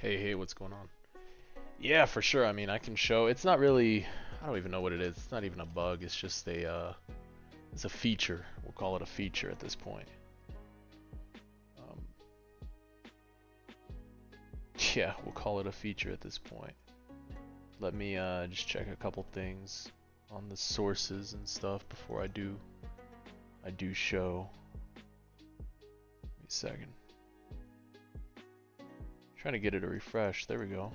Hey, what's going on? Yeah, for sure. I mean, I can show. It's not really. I don't even know what it is. It's not even a bug. It's just it's a feature. We'll call it a feature at this point. Um, yeah, we'll call it a feature at this point. Let me just check a couple things on the sources and stuff before I do show. Give me a second. Trying to get it to refresh. There we go.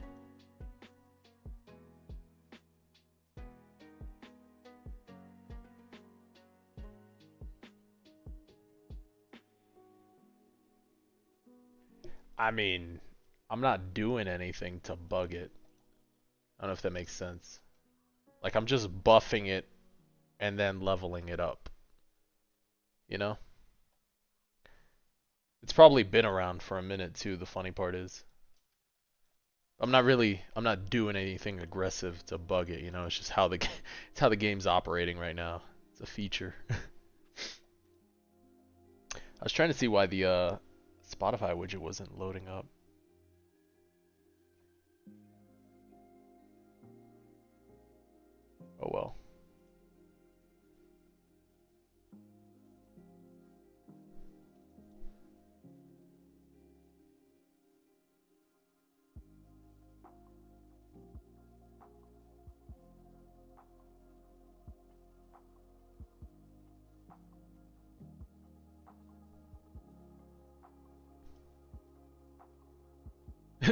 I mean, I'm not doing anything to bug it. I don't know if that makes sense. Like I'm just buffing it and then leveling it up. You know? It's probably been around for a minute too, the funny part is. I'm not doing anything aggressive to bug it, you know, it's just how it's how the game's operating right now. It's a feature. I was trying to see why the Spotify widget wasn't loading up. Oh well.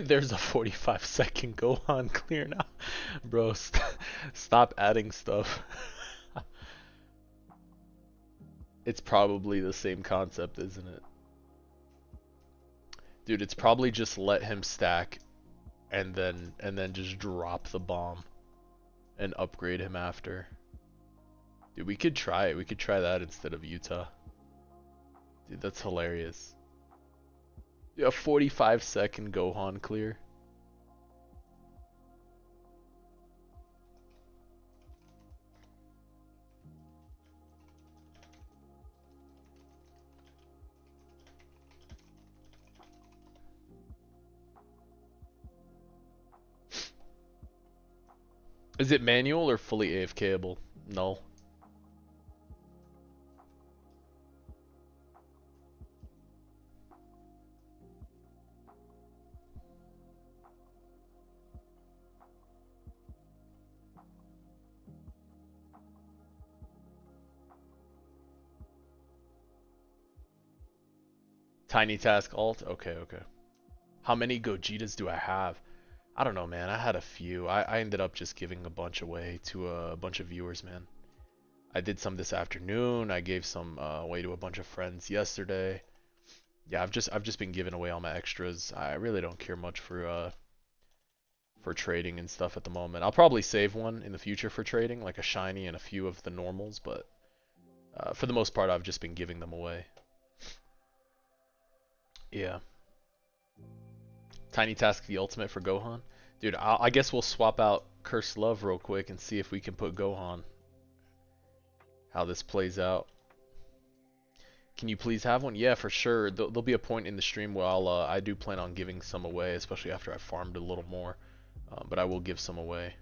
There's a 45-second go on clear now. Bro, stop adding stuff. It's probably the same concept, isn't it? Dude, it's probably just let him stack and then just drop the bomb and upgrade him after. Dude, we could try it. We could try that instead of Utah. Dude, that's hilarious. Yeah, 45-second Gohan clear. Is it manual or fully AFKable? No. Tiny task alt? Okay, okay. How many Gojitas do I have? I don't know, man. I had a few. I ended up just giving a bunch away to a bunch of viewers, man. I did some this afternoon. I gave some away to a bunch of friends yesterday. Yeah, I've just been giving away all my extras. I really don't care much for trading and stuff at the moment. I'll probably save one in the future for trading, like a shiny and a few of the normals, but for the most part, I've just been giving them away. Yeah. Tiny Task the ultimate for Gohan. Dude, I guess we'll swap out Cursed Love real quick and see if we can put Gohan. How this plays out. Can you please have one? Yeah, for sure. There'll be a point in the stream where I do plan on giving some away, especially after I farmed a little more. But I will give some away.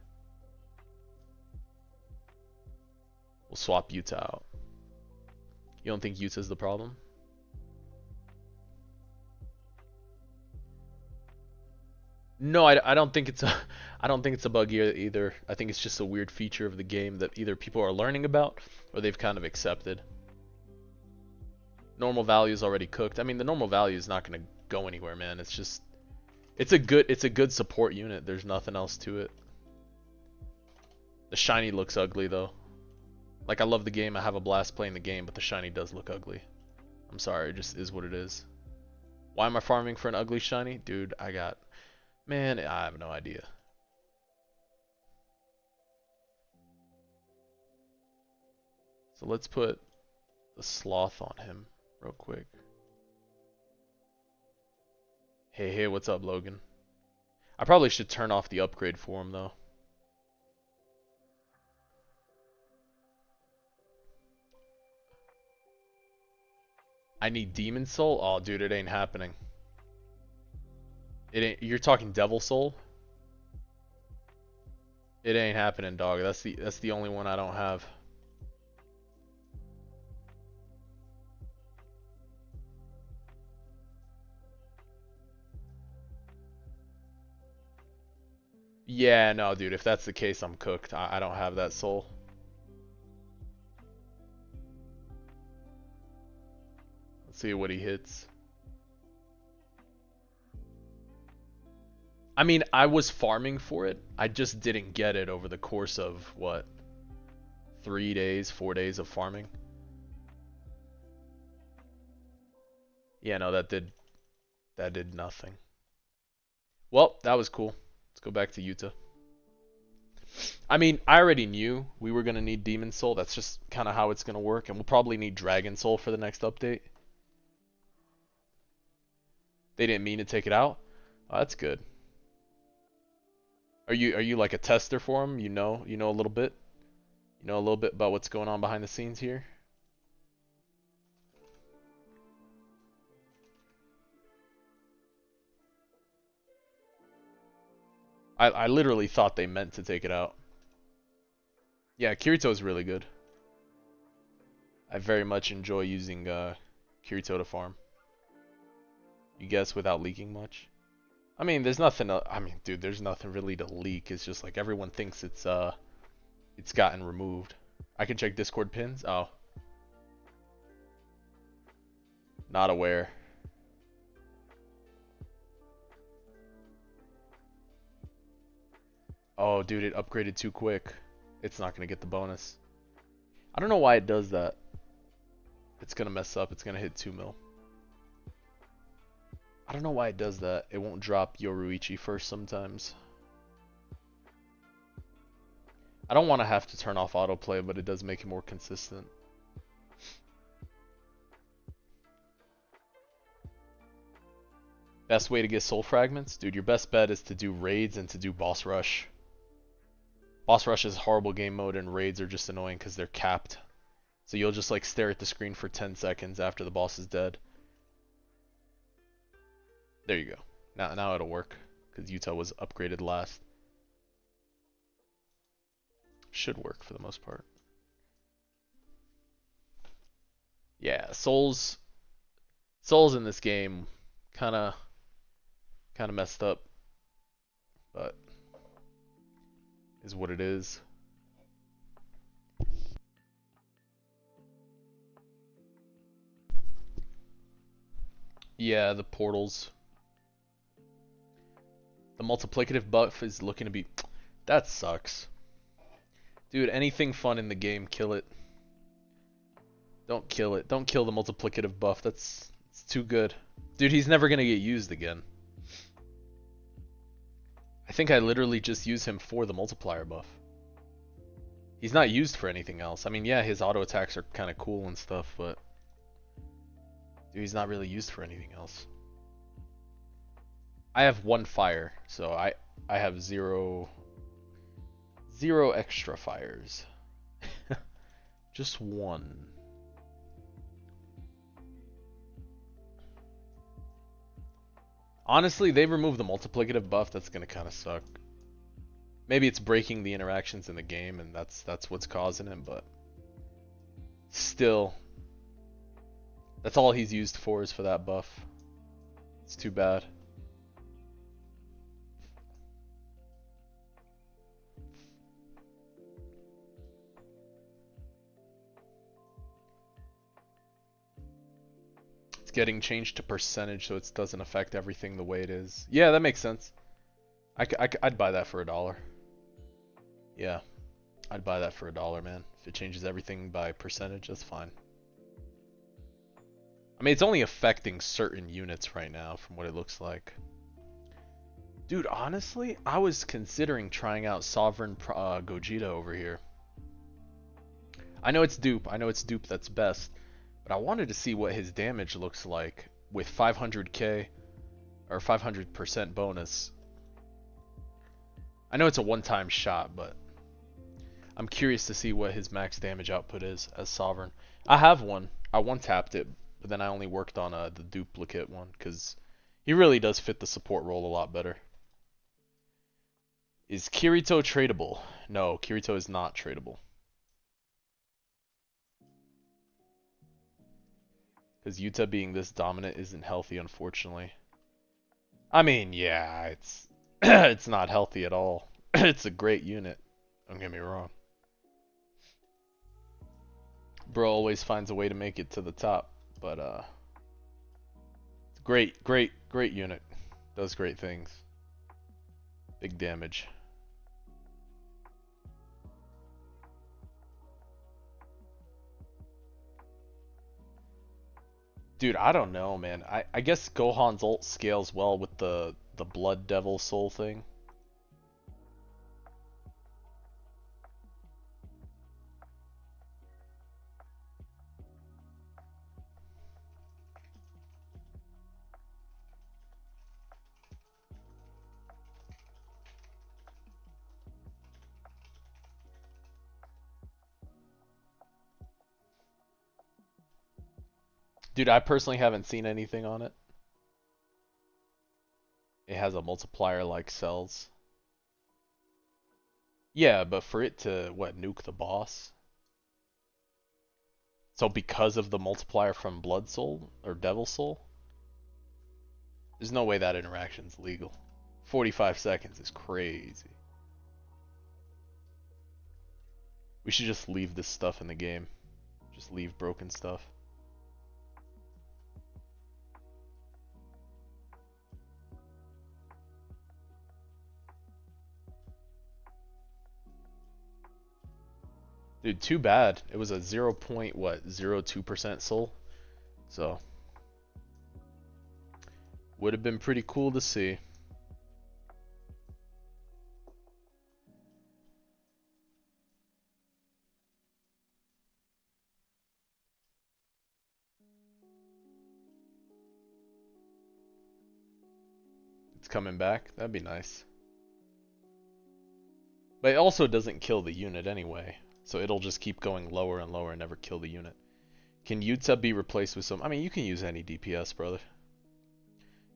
We'll swap Yuta out. You don't think Yuta's the problem? No, I don't think it's a I don't think it's a bug either. I think it's just a weird feature of the game that either people are learning about or they've kind of accepted. Normal value is already cooked. I mean, the normal value is not going to go anywhere, man. It's just it's a good support unit. There's nothing else to it. The shiny looks ugly though. Like I love the game. I have a blast playing the game, but the shiny does look ugly. I'm sorry, it just is what it is. Why am I farming for an ugly shiny? Dude, man, I have no idea. So let's put the sloth on him real quick. Hey, what's up, Logan? I probably should turn off the upgrade for him though. I need Demon Soul? Oh, dude, it ain't happening. It ain't, you're talking Devil Soul? It ain't happening, dog. That's the only one I don't have. Yeah, no, dude. If that's the case, I'm cooked. I don't have that soul. Let's see what he hits. I mean, I was farming for it. I just didn't get it over the course of what, 3 days, 4 days of farming. Yeah, no, that did nothing. Well, that was cool. Let's go back to Utah. I mean, I already knew we were gonna need Demon Soul. That's just kind of how it's gonna work, and we'll probably need Dragon Soul for the next update. They didn't mean to take it out. Oh, that's good. Are you like a tester for them? You know a little bit. You know a little bit about what's going on behind the scenes here. I literally thought they meant to take it out. Yeah, Kirito is really good. I very much enjoy using Kirito to farm. You guess without leaking much. I mean, there's nothing. I mean, dude, there's nothing really to leak. It's just like everyone thinks it's gotten removed. I can check Discord pins. Oh, not aware. Oh, dude, it upgraded too quick. It's not gonna get the bonus. I don't know why it does that. It's gonna mess up. It's gonna hit 2 mil. I don't know why it does that. It won't drop Yoruichi first sometimes. I don't want to have to turn off autoplay, but it does make it more consistent. Best way to get soul fragments? Dude, your best bet is to do raids and to do boss rush. Boss rush is horrible game mode and raids are just annoying because they're capped. So you'll just like stare at the screen for 10 seconds after the boss is dead. There you go. Now it'll work because Utah was upgraded last. Should work for the most part. Yeah, souls in this game kind of messed up, but is what it is. Yeah, the portals. The multiplicative buff is looking to be... That sucks. Dude, anything fun in the game, kill it. Don't kill it. Don't kill the multiplicative buff. It's too good. Dude, he's never gonna get used again. I think I literally just use him for the multiplier buff. He's not used for anything else. I mean, yeah, his auto attacks are kind of cool and stuff, but... Dude, he's not really used for anything else. I have 1 fire, so I have zero extra fires. Just 1. Honestly, they removed the multiplicative buff. That's gonna kind of suck. Maybe it's breaking the interactions in the game, and that's what's causing it. But still, that's all he's used for is for that buff. It's too bad. It's getting changed to percentage so it doesn't affect everything the way it is. Yeah, that makes sense. I'd buy that for $1. Yeah, I'd buy that for $1, man. If it changes everything by percentage, that's fine. I mean, it's only affecting certain units right now from what it looks like. Dude, honestly, I was considering trying out Sovereign Gogeta over here. I know it's dupe. I know it's dupe that's best. But I wanted to see what his damage looks like with 500k or 500% bonus. I know it's a one-time shot, but I'm curious to see what his max damage output is as Sovereign. I have one. I one-tapped it, but then I only worked on the duplicate one because He really does fit the support role a lot better. Is Kirito tradable? No, Kirito is not tradable. Because Yuta being this dominant isn't healthy, unfortunately. I mean, yeah, it's it's not healthy at all. It's a great unit. Don't get me wrong. Bro always finds a way to make it to the top, but great, great, great unit. Does great things. Big damage. Dude, I don't know, man. I guess Gohan's ult scales well with the Blood Devil Soul thing. Dude, I personally haven't seen anything on it. It has a multiplier like cells. Yeah, but for it to, what, nuke the boss? So because of the multiplier from Blood Soul or Devil Soul? There's no way that interaction's legal. 45 seconds is crazy. We should just leave this stuff in the game. Just leave broken stuff. Dude, too bad. It was a 0.02% soul. So would have been pretty cool to see. It's coming back. That'd be nice. But it also doesn't kill the unit anyway. So it'll just keep going lower and lower and never kill the unit. Can Yuta be replaced with some... I mean, you can use any DPS, brother.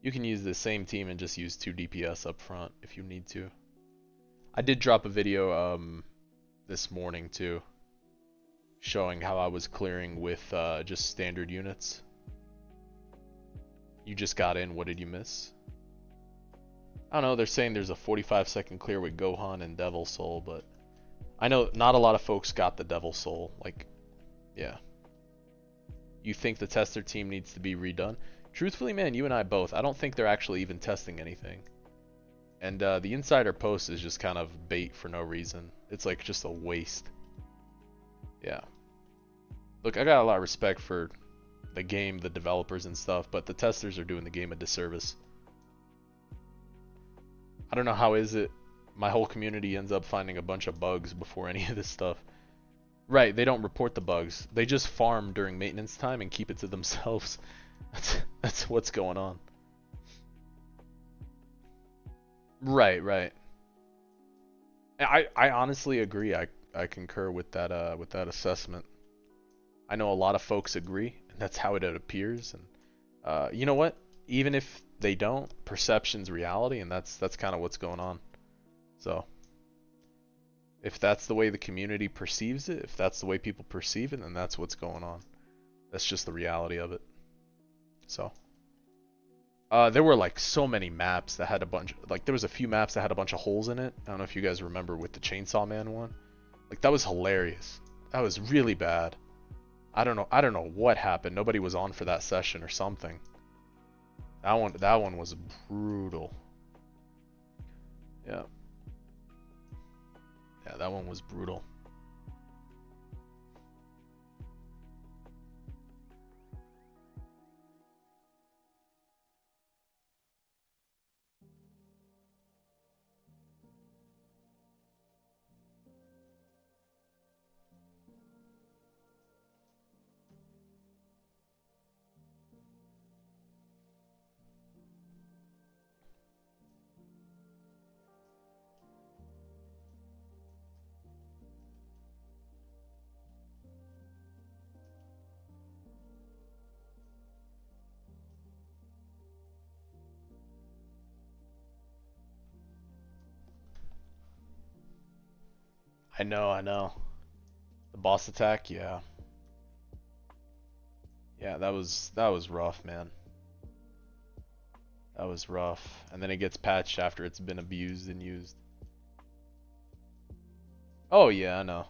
You can use the same team and just use 2 DPS up front if you need to. I did drop a video this morning too, showing how I was clearing with just standard units. You just got in, what did you miss? I don't know, they're saying there's a 45-second clear with Gohan and Devil Soul, but I know not a lot of folks got the Devil Soul. Like, yeah. You think the tester team needs to be redone? Truthfully, man, you and I both. I don't think they're actually even testing anything. And the insider post is just kind of bait for no reason. It's like just a waste. Yeah. Look, I got a lot of respect for the game, the developers and stuff, but the testers are doing the game a disservice. I don't know how is it my whole community ends up finding a bunch of bugs before any of this stuff. Right, they don't report the bugs. They just farm during maintenance time and keep it to themselves. That's what's going on. Right, right. I honestly agree. I concur with that assessment. I know a lot of folks agree, and that's how it appears. And you know what? Even if they don't, perception's reality, and that's kind of what's going on. So if that's the way the community perceives it, if that's the way people perceive it, then that's what's going on. That's just the reality of it. So there were like so many maps that had a bunch, like there was a few maps that had a bunch of holes in it. I don't know if you guys remember with the Chainsaw Man one. Like that was hilarious. That was really bad. I don't know what happened. Nobody was on for that session or something. That one was brutal. Yeah. Yeah, that one was brutal. I know, I know. The boss attack, yeah. Yeah, that was rough, man. That was rough. And then it gets patched after it's been abused and used. Oh yeah, I know.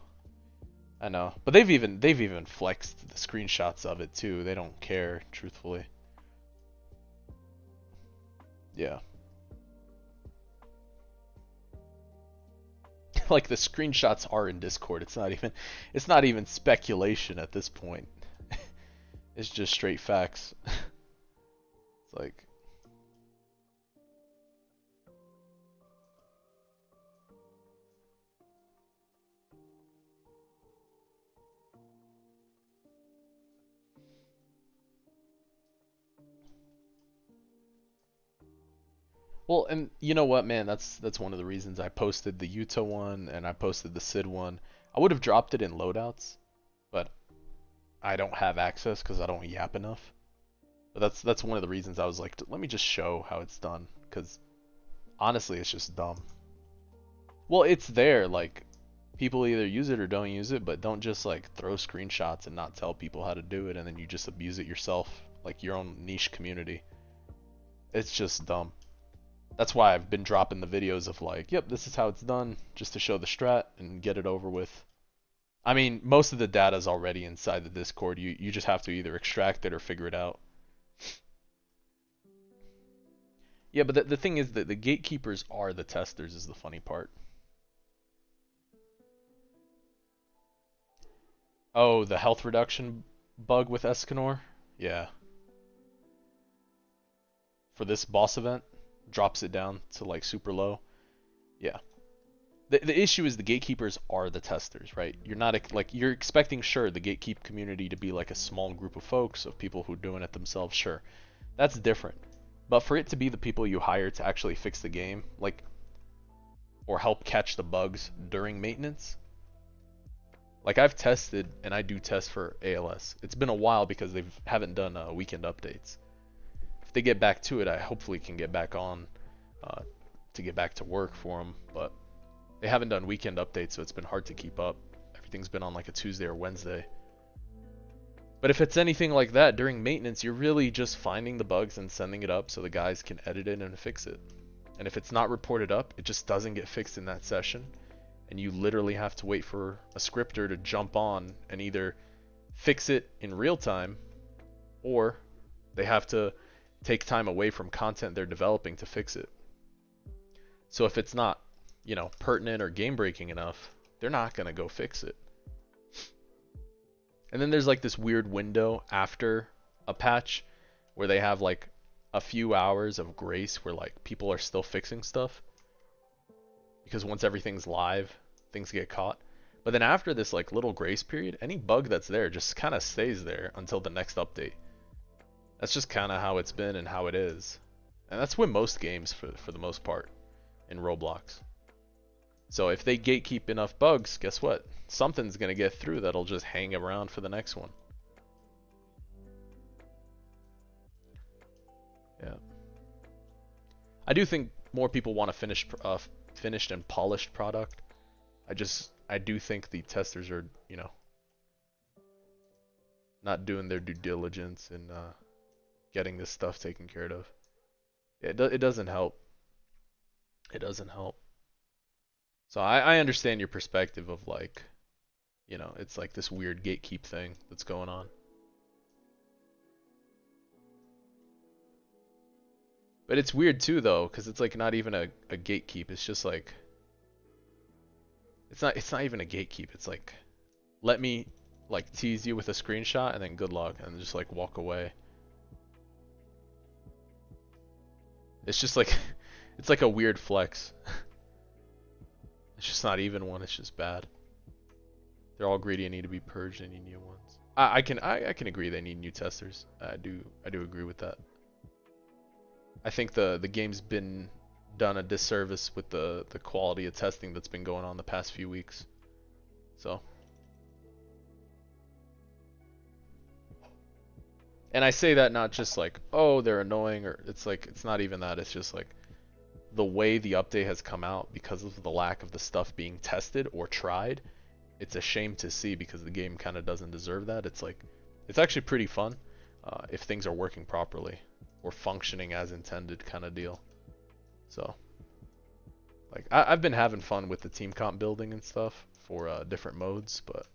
I know. But they've even flexed the screenshots of it too. They don't care, truthfully. Yeah. Like the screenshots are in Discord. It's not even speculation at this point. It's just straight facts. It's like well, and you know what, man? That's one of the reasons I posted the Utah one and I posted the Sid one. I would have dropped it in loadouts, but I don't have access because I don't yap enough. But that's one of the reasons I was like, let me just show how it's done, because honestly, it's just dumb. Well, it's there, like people either use it or don't use it, but don't just like throw screenshots and not tell people how to do it, and then you just abuse it yourself, like your own niche community. It's just dumb. That's why I've been dropping the videos of like, yep, this is how it's done, just to show the strat and get it over with. I mean, most of the data is already inside the Discord. You just have to either extract it or figure it out. Yeah, but the thing is that the gatekeepers are the testers is the funny part. Oh, the health reduction bug with Escanor? Yeah. For this boss event, drops it down to like super low. Yeah. The issue is the gatekeepers are the testers, right? You're not like you're expecting sure the gatekeep community to be like a small group of folks of people who are doing it themselves, sure. That's different. But for it to be the people you hire to actually fix the game, like or help catch the bugs during maintenance, like I've tested and I do test for ALS. It's been a while because they haven't done weekend updates. If they get back to it, I hopefully can get back on uh, to get back to work for them. But they haven't done weekend updates, so it's been hard to keep up. Everything's been on like a Tuesday or Wednesday. But if it's anything like that during maintenance, you're really just finding the bugs and sending it up so the guys can edit it and fix it. And if it's not reported up, it just doesn't get fixed in that session. And you literally have to wait for a scripter to jump on and either fix it in real time, or they have to take time away from content they're developing to fix it. So if it's not, pertinent or game breaking enough, they're not going to go fix it. And then there's like this weird window after a patch where they have like a few hours of grace where like people are still fixing stuff. Because once everything's live, things get caught. But then after this like little grace period, any bug that's there just kind of stays there until the next update. That's just kind of how it's been and how it is. And that's with most games for the most part in Roblox. So if they gatekeep enough bugs, guess what? Something's going to get through that'll just hang around for the next one. Yeah. I do think more people want a finished and polished product. I do think the testers are, not doing their due diligence in getting this stuff taken care of. It doesn't help. It doesn't help. So I understand your perspective of like, it's like this weird gatekeep thing that's going on. But it's weird too though, because it's like not even a gatekeep. It's just like it's not even a gatekeep. It's like let me like tease you with a screenshot and then good luck and just like walk away. It's just like it's like a weird flex. It's just not even one, it's just bad. They're all greedy and need to be purged and need new ones. I can agree they need new testers. I do agree with that. I think the game's been done a disservice with the quality of testing that's been going on the past few weeks. So, and I say that not just like, oh, they're annoying, or it's like it's not even that. It's just like the way the update has come out because of the lack of the stuff being tested or tried, it's a shame to see because the game kind of doesn't deserve that. It's like, it's actually pretty fun if things are working properly or functioning as intended kind of deal. So, like, I've been having fun with the team comp building and stuff for different modes, but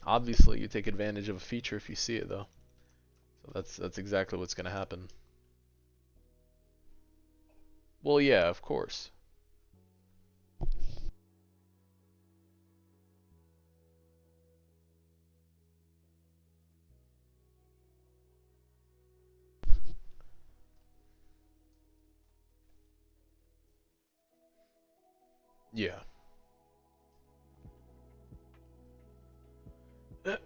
obviously you take advantage of a feature if you see it though. So that's exactly what's gonna happen. Well, yeah, of course. Yeah. I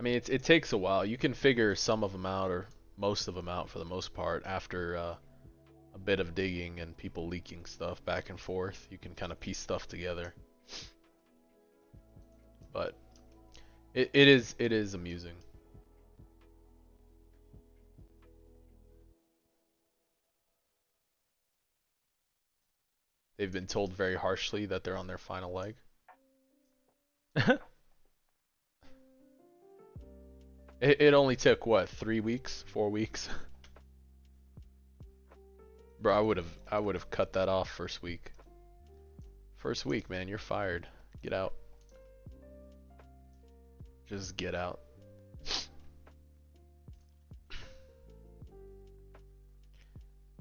mean, it takes a while. You can figure some of them out, or most of them out for the most part, after a bit of digging and people leaking stuff back and forth. You can kind of piece stuff together. But it is amusing. They've been told very harshly that they're on their final leg. It only took what, 3 weeks, 4 weeks? Bro, I would have cut that off first week. First week, man, you're fired. Get out. Just get out.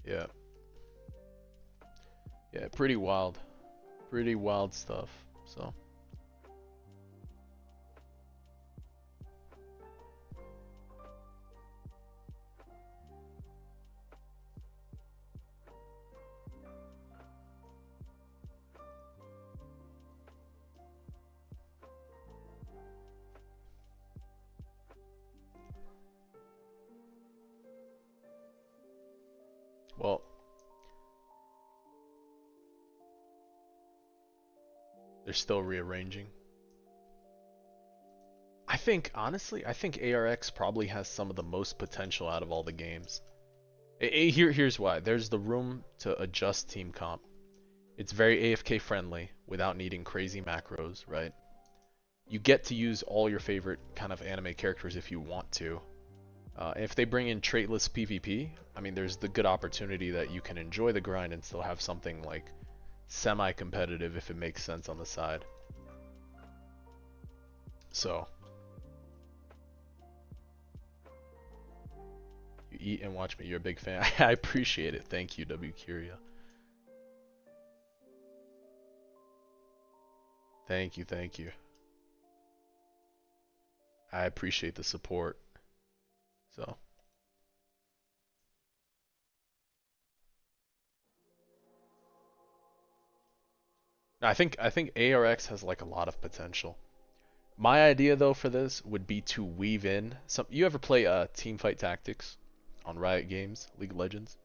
Yeah. Yeah, pretty wild. Pretty wild stuff. So, well, they're still rearranging. I think, honestly, I think ARX probably has some of the most potential out of all the games. Here's why. There's the room to adjust team comp. It's very AFK friendly without needing crazy macros, right? You get to use all your favorite kind of anime characters if you want to. If they bring in traitless PvP, I mean, there's the good opportunity that you can enjoy the grind and still have something like semi-competitive if it makes sense on the side. So, you eat and watch me. You're a big fan. I appreciate it. Thank you, W Curia. Thank you, thank you. I appreciate the support. So, I think ARX has like a lot of potential. My idea though for this would be to weave in some. You ever play Teamfight Tactics on Riot Games, League of Legends?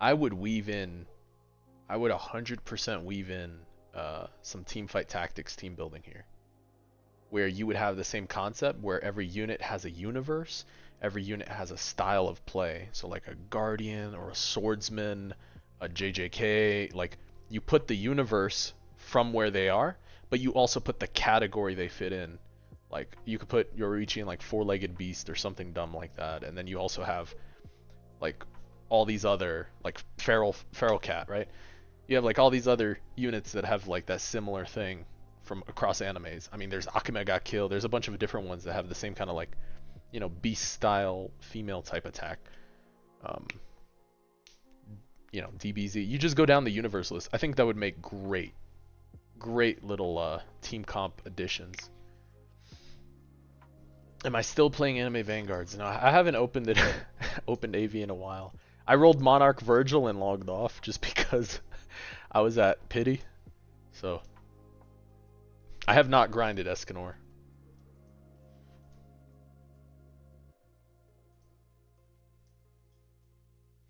I would weave in. I would 100% weave in some Teamfight Tactics team building here, where you would have the same concept where every unit has a universe, every unit has a style of play. So like a guardian or a swordsman, a JJK, like you put the universe from where they are, but you also put the category they fit in. Like you could put Yoruichi in like four-legged beast or something dumb like that, and then you also have like all these other like feral cat, right? You have like all these other units that have like that similar thing from across animes. I mean, there's Akame got killed. There's a bunch of different ones that have the same kind of like, beast style female type attack. Um, DBZ. You just go down the universe list. I think that would make great little team comp additions. Am I still playing Anime Vanguards? No, I haven't opened it, opened AV in a while. I rolled Monarch Virgil and logged off just because I was at pity. So I have not grinded Escanor.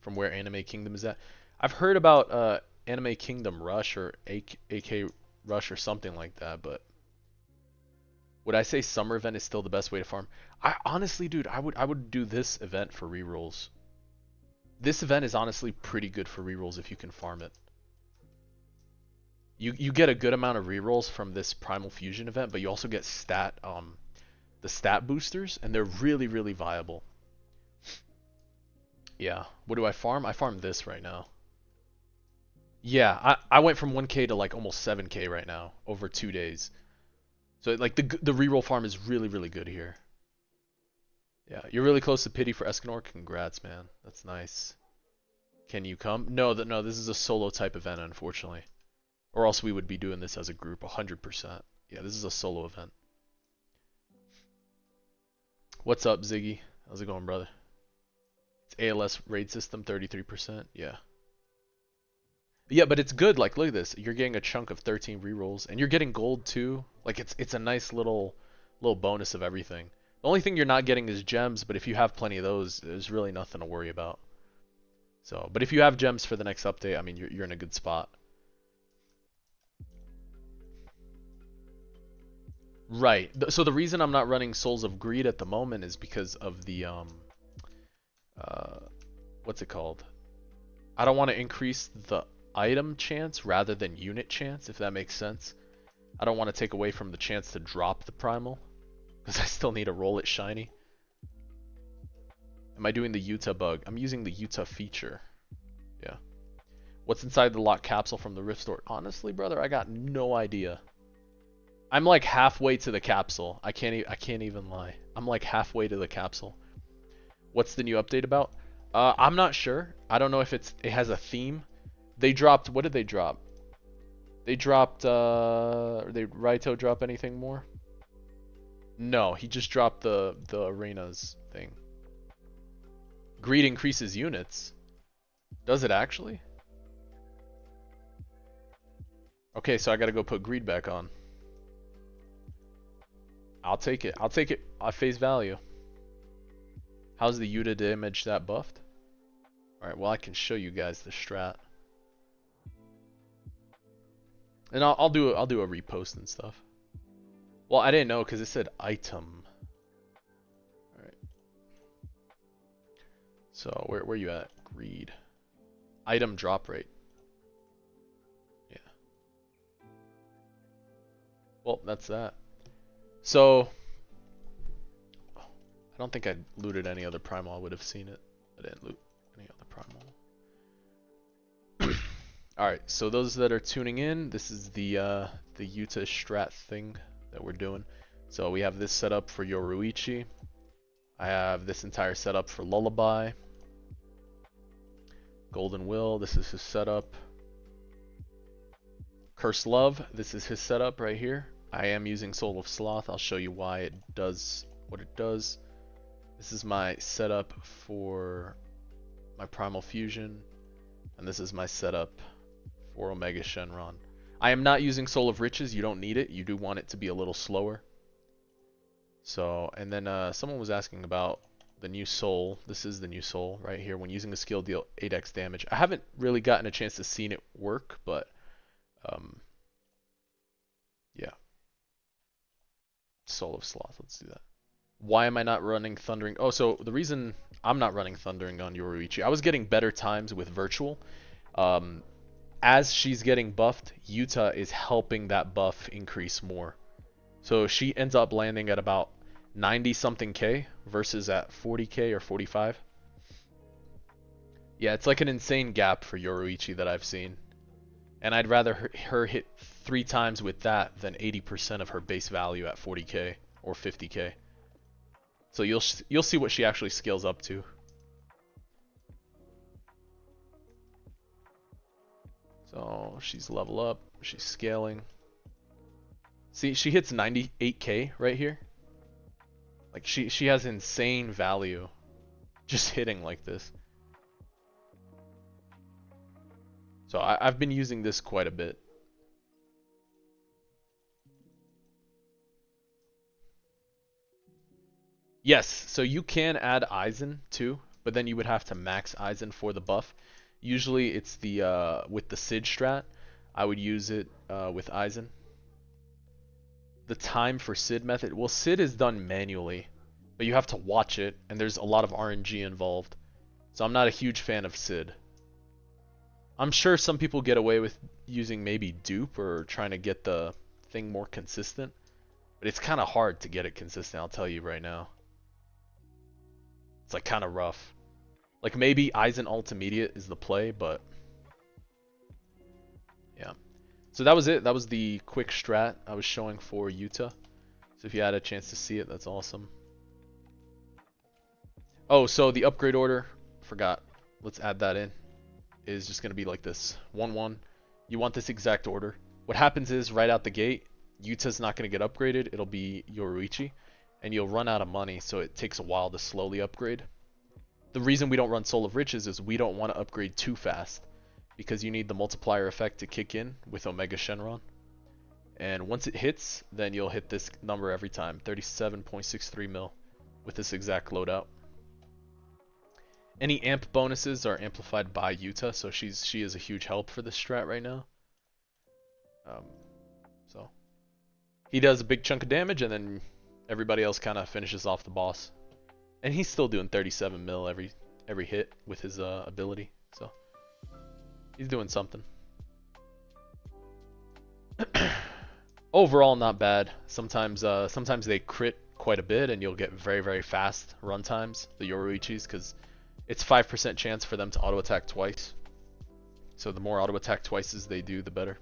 From where Anime Kingdom is at. I've heard about Anime Kingdom Rush or AK Rush or something like that, but Would I say summer event is still the best way to farm? I honestly, dude, I would do this event for rerolls. This event is honestly pretty good for rerolls if you can farm it. You get a good amount of rerolls from this Primal Fusion event, but you also get the stat boosters, and they're really viable. Yeah. What do I farm? I farm this right now. Yeah, I went from 1k to like almost 7k right now over 2 days. So like the reroll farm is really good here. Yeah, you're really close to pity for Escanor. Congrats, man. That's nice. Can you come? No, this is a solo type event, unfortunately. Or else we would be doing this as a group, 100%. Yeah, this is a solo event. What's up, Ziggy? How's it going, brother? It's ALS raid system, 33%. Yeah. Yeah, but it's good. Like, look at this. You're getting a chunk of 13 rerolls, and you're getting gold too. Like, it's a nice little bonus of everything. The only thing you're not getting is gems, but if you have plenty of those, there's really nothing to worry about. So, but if you have gems for the next update, I mean, you're in a good spot. Right. So the reason I'm not running Souls of Greed at the moment is because of the uh, what's it called? I don't want to increase the item chance rather than unit chance, if that makes sense. I don't want to take away from the chance to drop the primal, because I still need to roll it shiny. Am I doing the Utah bug? I'm using the Utah feature. Yeah. What's inside the locked capsule from the Rift Store? Honestly, brother, I got no idea. I'm like halfway to the capsule. I can't even lie. I'm like halfway to the capsule. What's the new update about? I'm not sure. I don't know if it has a theme. They dropped, what did they drop? They dropped did Raito drop anything more? No, he just dropped the arenas thing. Greed increases units. Does it actually? Okay, so I gotta go put greed back on. I'll take it. I'll take it at face value. How's the Yuta damage that buffed? Alright, well I can show you guys the strat. And I'll do a repost and stuff. Well, I didn't know because it said item. Alright. So where you at? Greed. Item drop rate. Yeah. Well, that's that. So I don't think I looted any other primal. I would have seen it. I didn't loot any other primal. Alright, so those that are tuning in, this is the Utah strat thing that we're doing. So we have this set up for Yoruichi. I have this entire setup for Lullaby. Golden Will, this is his setup. Cursed Love, this is his setup right here. I am using Soul of Sloth. I'll show you why it does what it does. This is my setup for my Primal Fusion. And this is my setup for Omega Shenron. I am not using Soul of Riches. You don't need it. You do want it to be a little slower. So, and then someone was asking about the new soul. This is the new soul right here. When using a skill, deal 8x damage. I haven't really gotten a chance to see it work, but yeah. Soul of Sloth. Let's do that. Why am I not running Thundering? Oh, so the reason I'm not running Thundering on Yoruichi, I was getting better times with Virtual. As she's getting buffed, Utah is helping that buff increase more. So she ends up landing at about 90 something K versus at 40K or 45. Yeah, it's like an insane gap for Yoruichi that I've seen. And I'd rather her hit 3 times with that than 80% of her base value at 40K or 50K. So you'll see what she actually scales up to. So she's level up, she's scaling. See, she hits 98K right here. Like she has insane value just hitting like this. So I've been using this quite a bit. Yes, so you can add Eisen too, but then you would have to max Eisen for the buff. Usually it's the with the Sid strat, I would use it with Eisen. The time for Sid method. Well, Sid is done manually, but you have to watch it, and there's a lot of RNG involved. So I'm not a huge fan of Sid. I'm sure some people get away with using maybe dupe or trying to get the thing more consistent, but it's kind of hard to get it consistent, I'll tell you right now. It's like kind of rough. Like maybe Eisen Ultimediate is the play, but yeah. So that was it. That was the quick strat I was showing for Utah. So if you had a chance to see it, that's awesome. Oh, so the upgrade order, forgot. Let's add that in. Is just going to be like this. 1-1. You want this exact order. What happens is right out the gate, Yuta's not going to get upgraded. It'll be Yoruichi. And you'll run out of money, so it takes a while to slowly upgrade. The reason we don't run Soul of Riches is we don't want to upgrade too fast, because you need the multiplier effect to kick in with Omega Shenron. And once it hits, then you'll hit this number every time, 37.63 mil, with this exact loadout. Any amp bonuses are amplified by Yuta, so she is a huge help for this strat right now. So he does a big chunk of damage, and then everybody else kind of finishes off the boss. And he's still doing 37 mil every hit with his ability, so he's doing something. Overall, not bad. Sometimes they crit quite a bit, and you'll get very, very fast run times, the Yoruichis, because it's 5% chance for them to auto attack twice. So the more auto attack twices they do, the better.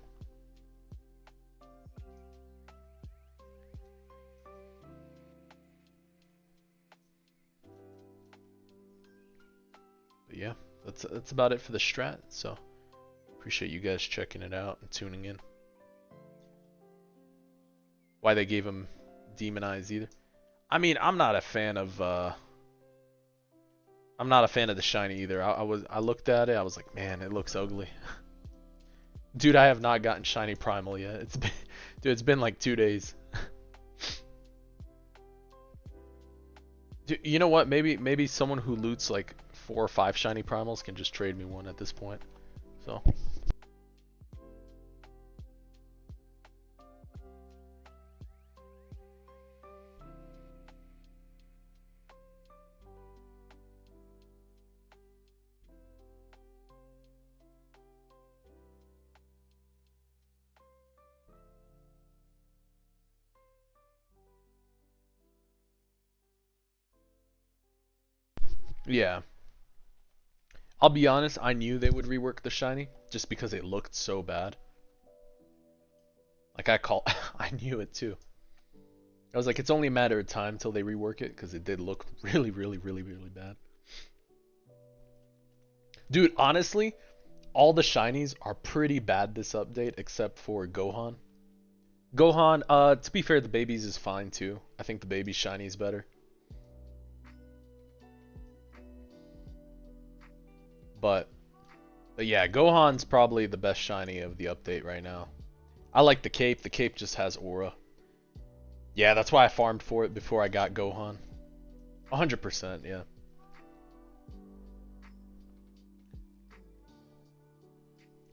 But yeah, that's about it for the strat. So appreciate you guys checking it out and tuning in. Why they gave him Demon Eyes either? I mean, I'm not a fan of the shiny either. I looked at it, I was like, man, it looks ugly. Dude, I have not gotten shiny primal yet. It's been like 2 days. Dude, you know what? Maybe someone who loots like 4 or 5 shiny primals can just trade me one at this point. So yeah. I'll be honest, I knew they would rework the shiny just because it looked so bad. Like I knew it too. I was like, it's only a matter of time till they rework it because it did look really, really, really, really bad. Dude, honestly, all the shinies are pretty bad this update except for Gohan. Gohan, to be fair, the babies is fine too. I think the baby's shiny is better. But yeah, Gohan's probably the best shiny of the update right now. I like the cape. The cape just has aura. Yeah, that's why I farmed for it before I got Gohan. 100%, yeah.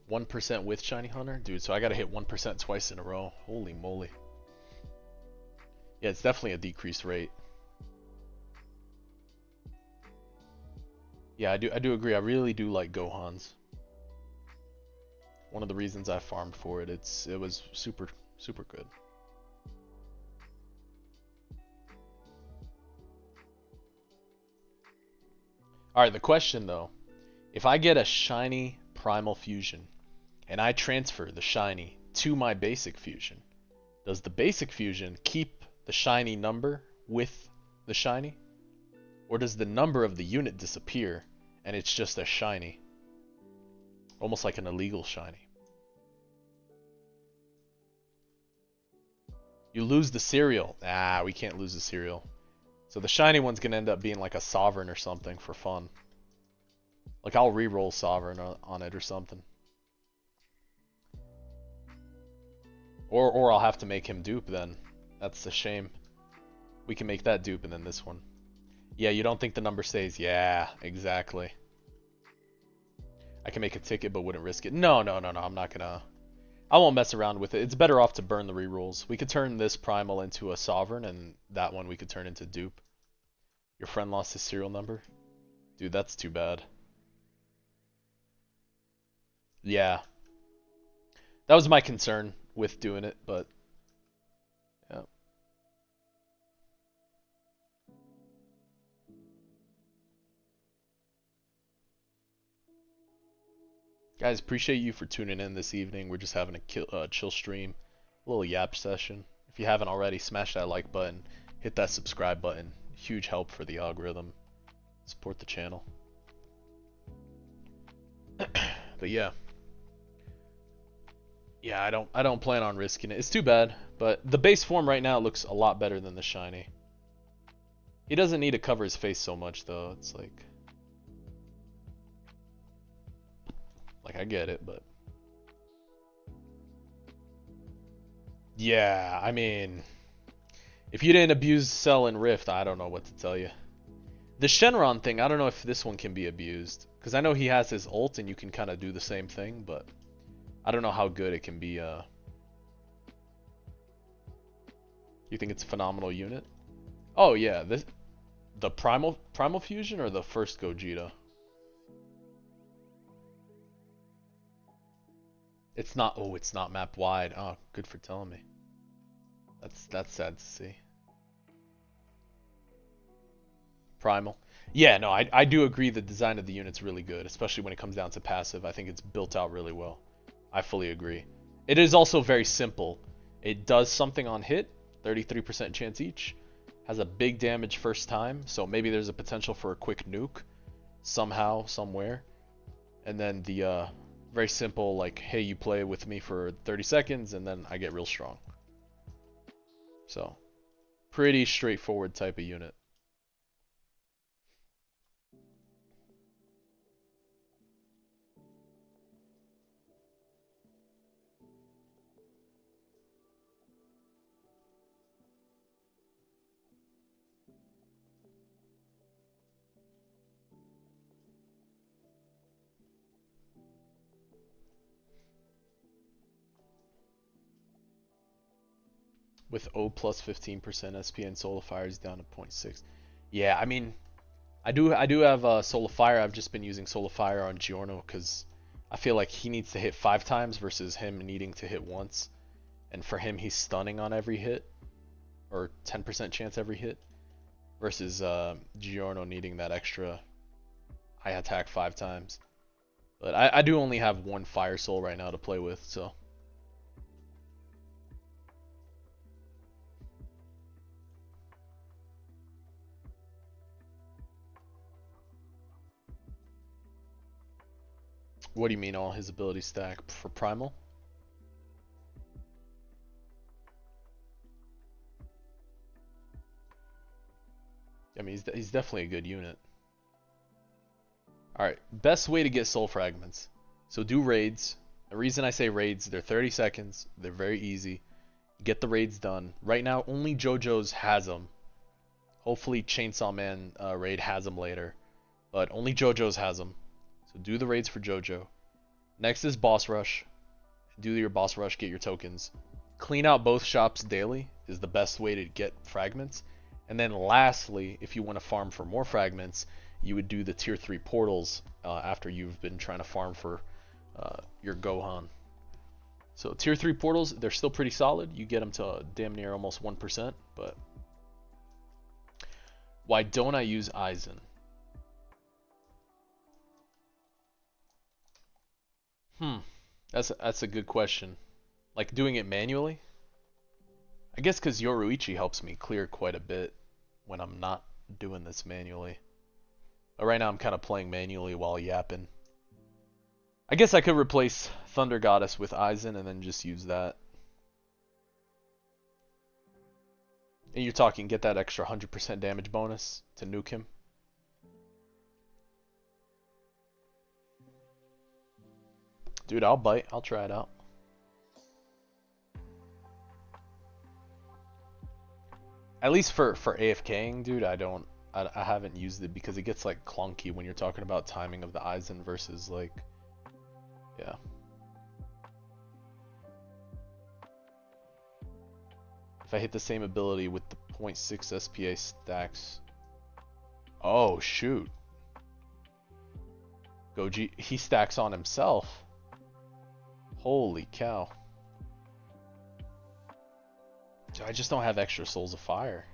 %1 with Shiny Hunter? Dude, so I gotta hit 1% twice in a row. Holy moly. Yeah, it's definitely a decreased rate. Yeah, I do agree. I really do like Gohan's. One of the reasons I farmed for it. It was super good. Alright, the question though. If I get a shiny primal fusion and I transfer the shiny to my basic fusion, does the basic fusion keep the shiny number with the shiny? Or does the number of the unit disappear and it's just a shiny? Almost like an illegal shiny. You lose the cereal. Ah, we can't lose the cereal. So the shiny one's gonna end up being like a sovereign or something for fun. Like I'll re-roll sovereign on it or something. Or I'll have to make him dupe then. That's a shame. We can make that dupe and then this one. Yeah, you don't think the number stays? Yeah, exactly. I can make a ticket but wouldn't risk it. No, I'm not gonna I won't mess around with it. It's better off to burn the rerolls. We could turn this primal into a sovereign, and that one we could turn into dupe. Your friend lost his serial number? Dude, that's too bad. Yeah. That was my concern with doing it, but yeah. Guys, appreciate you for tuning in this evening. We're just having a chill stream, a little yap session. If you haven't already, smash that like button, hit that subscribe button. Huge help for the algorithm. Support the channel. But yeah. Yeah, I don't plan on risking it. It's too bad, but the base form right now looks a lot better than the shiny. He doesn't need to cover his face so much though. It's like I get it, but yeah, I mean, if you didn't abuse Cell and Rift, I don't know what to tell you. The Shenron thing, I don't know if this one can be abused, because I know he has his ult and you can kind of do the same thing, but I don't know how good it can be. You think it's a phenomenal unit? Oh yeah, the primal fusion or the first Gogeta? It's not. Oh, it's not map wide. Oh, good for telling me. That's sad to see. Primal. Yeah, no, I do agree the design of the unit's really good, especially when it comes down to passive. I think it's built out really well. I fully agree. It is also very simple. It does something on hit, 33% chance each. Has a big damage first time, so maybe there's a potential for a quick nuke somehow, somewhere. And then the very simple, like, hey, you play with me for 30 seconds and then I get real strong. So, pretty straightforward type of unit. With O plus 15% SP and Soul of Fire is down to 0.6. Yeah, I mean, I do have Soul of Fire. I've just been using Soul of Fire on Giorno because I feel like he needs to hit 5 times versus him needing to hit once. And for him, he's stunning on every hit, or 10% chance every hit, versus Giorno needing that extra high attack 5 times. But I do only have one Fire Soul right now to play with, so. What do you mean all his abilities stack for Primal? I mean, he's definitely a good unit. Alright, best way to get soul fragments. So do raids. The reason I say raids, they're 30 seconds. They're very easy. Get the raids done. Right now, only JoJo's has them. Hopefully Chainsaw Man raid has them later. But only JoJo's has them. So do the raids for JoJo. Next is boss rush. Do your boss rush, get your tokens. Clean out both shops daily is the best way to get fragments. And then lastly, if you want to farm for more fragments, you would do the tier 3 portals after you've been trying to farm for your Gohan. So tier 3 portals, they're still pretty solid. You get them to damn near almost 1%, but why don't I use Aizen? That's a good question. Like doing it manually? I guess because Yoruichi helps me clear quite a bit when I'm not doing this manually. But right now I'm kind of playing manually while yapping. I guess I could replace Thunder Goddess with Aizen and then just use that. And you're talking get that extra 100% damage bonus to nuke him. Dude, I'll bite. I'll try it out. At least for AFKing, dude, I haven't used it because it gets like clunky when you're talking about timing of the Aizen versus like, yeah. If I hit the same ability with the .6 SPA stacks. Oh, shoot. Goji, he stacks on himself. Holy cow. I just don't have extra Souls of Fire.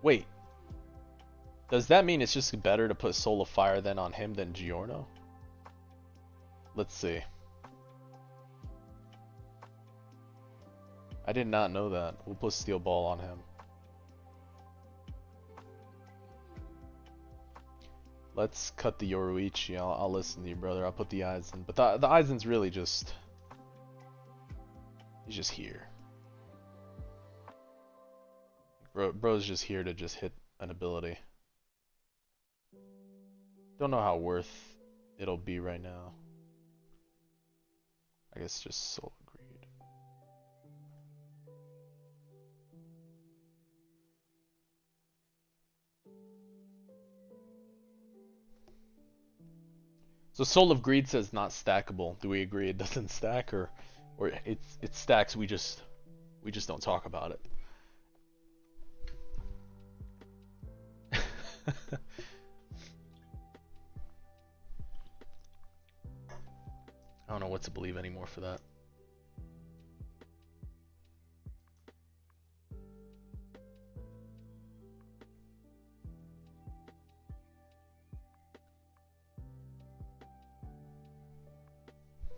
Wait. Does that mean it's just better to put Soul of Fire then on him than Giorno? Let's see. I did not know that. We'll put Steel Ball on him. Let's cut the Yoruichi. I'll listen to you, brother. I'll put the Aizen. But the Aizen's really just... He's just here. Bro's just here to just hit an ability. Don't know how worth it'll be right now. I guess just Soul of Greed. So Soul of Greed says not stackable. Do we agree it doesn't stack, or it stacks? We just don't talk about it. I don't know what to believe anymore for that.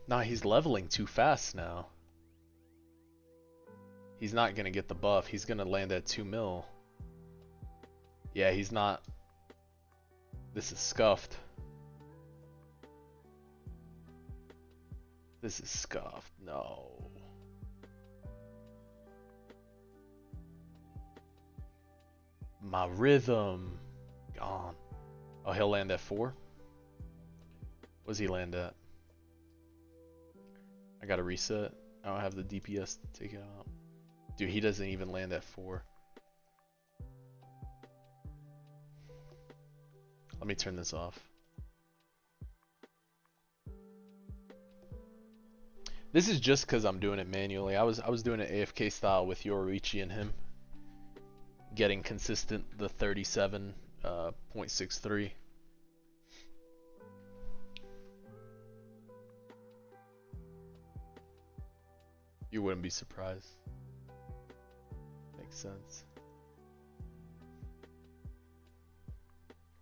Nah, he's leveling too fast now. He's not gonna get the buff. He's gonna land at 2 mil. Yeah, he's not. This is scuffed. This is scuffed. No. My rhythm. Gone. Oh, he'll land at 4? What does he land at? I gotta reset. I don't have the DPS to take it out. Dude, he doesn't even land at 4. Let me turn this off. This is just because I'm doing it manually. I was doing it AFK style with Yoruichi and him. Getting consistent the 37.63. You wouldn't be surprised. Makes sense.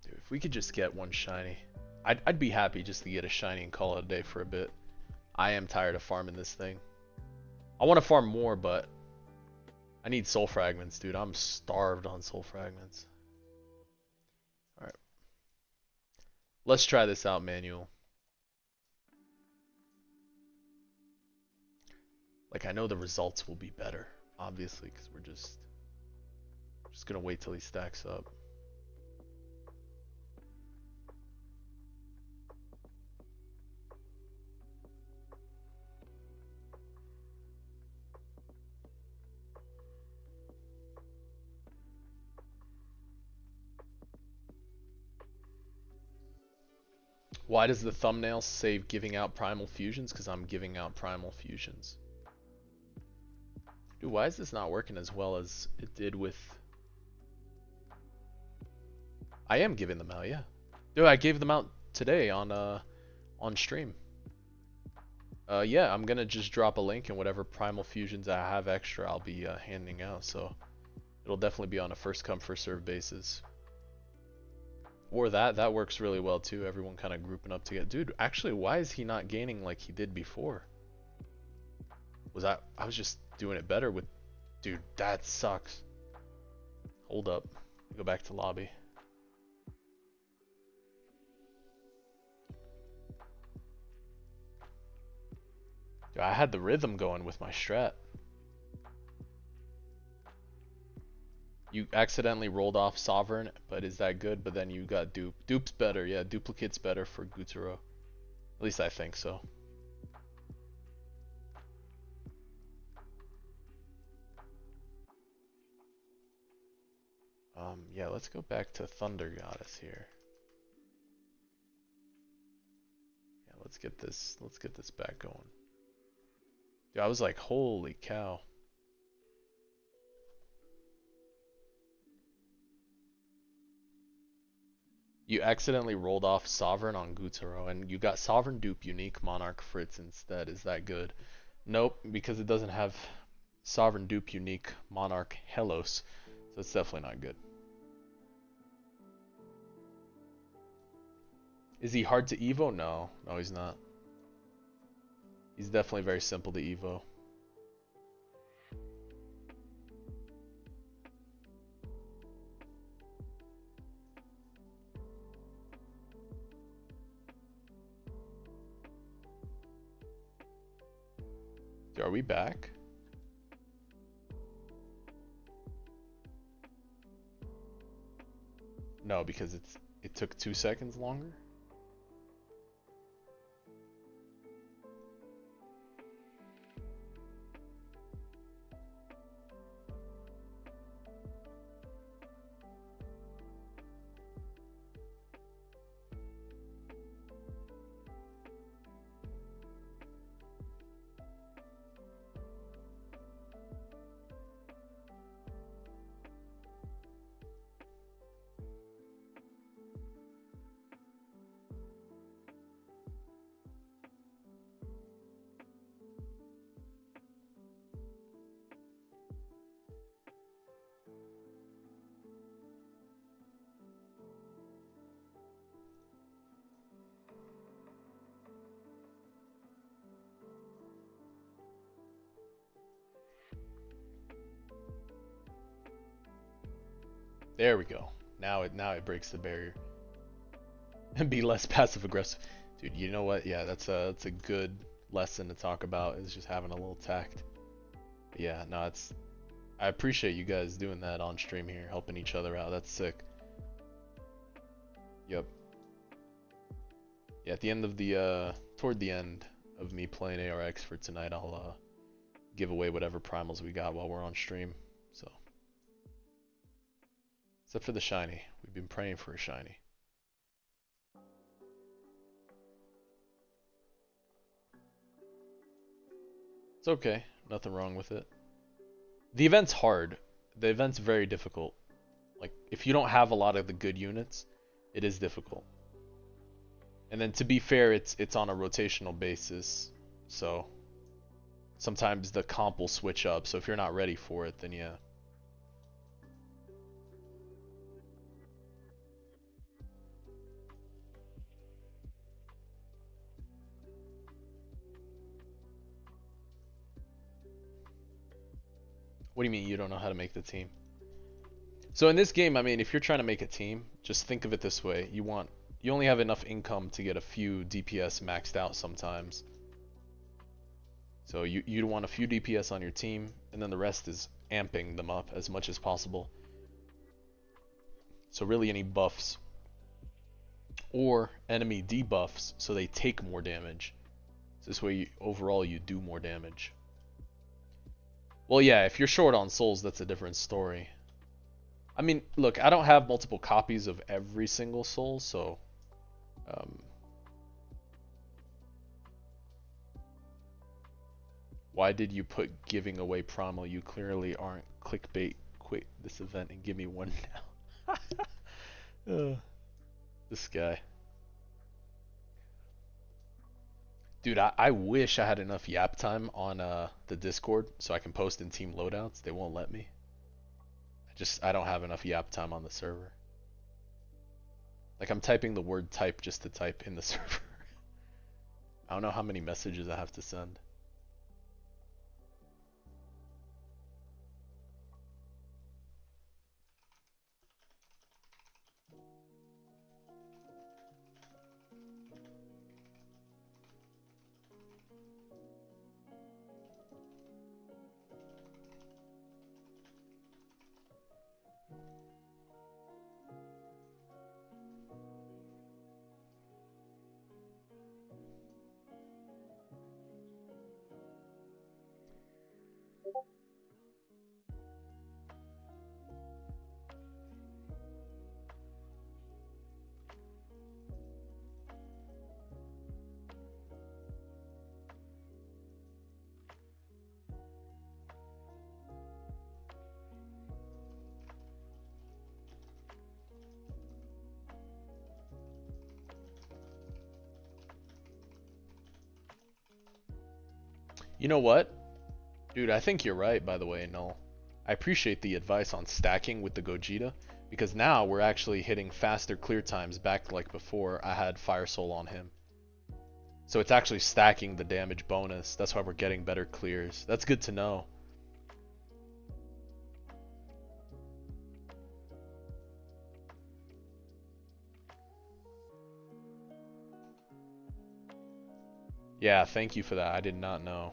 Dude, if we could just get one shiny, I'd be happy just to get a shiny and call it a day for a bit. I am tired of farming this thing. I want to farm more, but I need soul fragments, dude. I'm starved on soul fragments. Alright. Let's try this out, manual. Like, I know the results will be better, obviously, because we're just gonna wait till he stacks up. Why does the thumbnail say giving out primal fusions? Because I'm giving out primal fusions. Dude, why is this not working as well as it did with... I am giving them out, yeah. Dude, I gave them out today on stream. Yeah, I'm gonna just drop a link, and whatever primal fusions I have extra, I'll be handing out. So it'll definitely be on a first come first serve basis. Or that works really well too. Everyone kind of grouping up together. Dude, actually, why is he not gaining like he did before? I was just doing it better with... Dude, that sucks. Hold up. Go back to lobby. Dude, I had the rhythm going with my strat. You accidentally rolled off Sovereign, but is that good? But then you got Dupe. Dupe's better, yeah. Duplicate's better for Guturo. At least I think so. Yeah, let's go back to Thunder Goddess here. Yeah, let's get this back going. Dude, I was like, holy cow. You accidentally rolled off Sovereign on Gutaro, and you got Sovereign dupe Unique Monarch Fritz instead. Is that good? Nope, because it doesn't have Sovereign dupe Unique Monarch Helos, so it's definitely not good. Is he hard to Evo? No, no, he's not. He's definitely very simple to Evo. Dude, are we back? No, because it took 2 seconds longer. There we go. Now it breaks the barrier. And be less passive aggressive. Dude, you know what? Yeah, that's a good lesson to talk about, is just having a little tact. Yeah, no, I appreciate you guys doing that on stream here, helping each other out. That's sick. Yep. Yeah, at the end of the toward the end of me playing ARX for tonight, I'll give away whatever primals we got while we're on stream. So, except for the shiny. We've been praying for a shiny. It's okay. Nothing wrong with it. The event's hard. The event's very difficult. Like, if you don't have a lot of the good units, it is difficult. And then to be fair, it's on a rotational basis, so sometimes the comp will switch up. So if you're not ready for it, then yeah. What do you mean you don't know how to make the team? So in this game, I mean, if you're trying to make a team, just think of it this way. You only have enough income to get a few DPS maxed out sometimes. So you want a few DPS on your team, and then the rest is amping them up as much as possible. So really any buffs or enemy debuffs, so they take more damage. So this way, overall, you do more damage. Well, yeah, if you're short on souls, that's a different story. I mean, look, I don't have multiple copies of every single soul, so... why did you put giving away promo? You clearly aren't. Clickbait. Quit this event and give me one now. This guy. Dude, I wish I had enough yap time on the Discord so I can post in team loadouts. They won't let me. I don't have enough yap time on the server. Like, I'm typing the word type just to type in the server. I don't know how many messages I have to send. You know what? Dude, I think you're right, by the way, Null. I appreciate the advice on stacking with the Gogeta, because now we're actually hitting faster clear times back like before I had Fire Soul on him. So it's actually stacking the damage bonus. That's why we're getting better clears. That's good to know. Yeah, thank you for that. I did not know.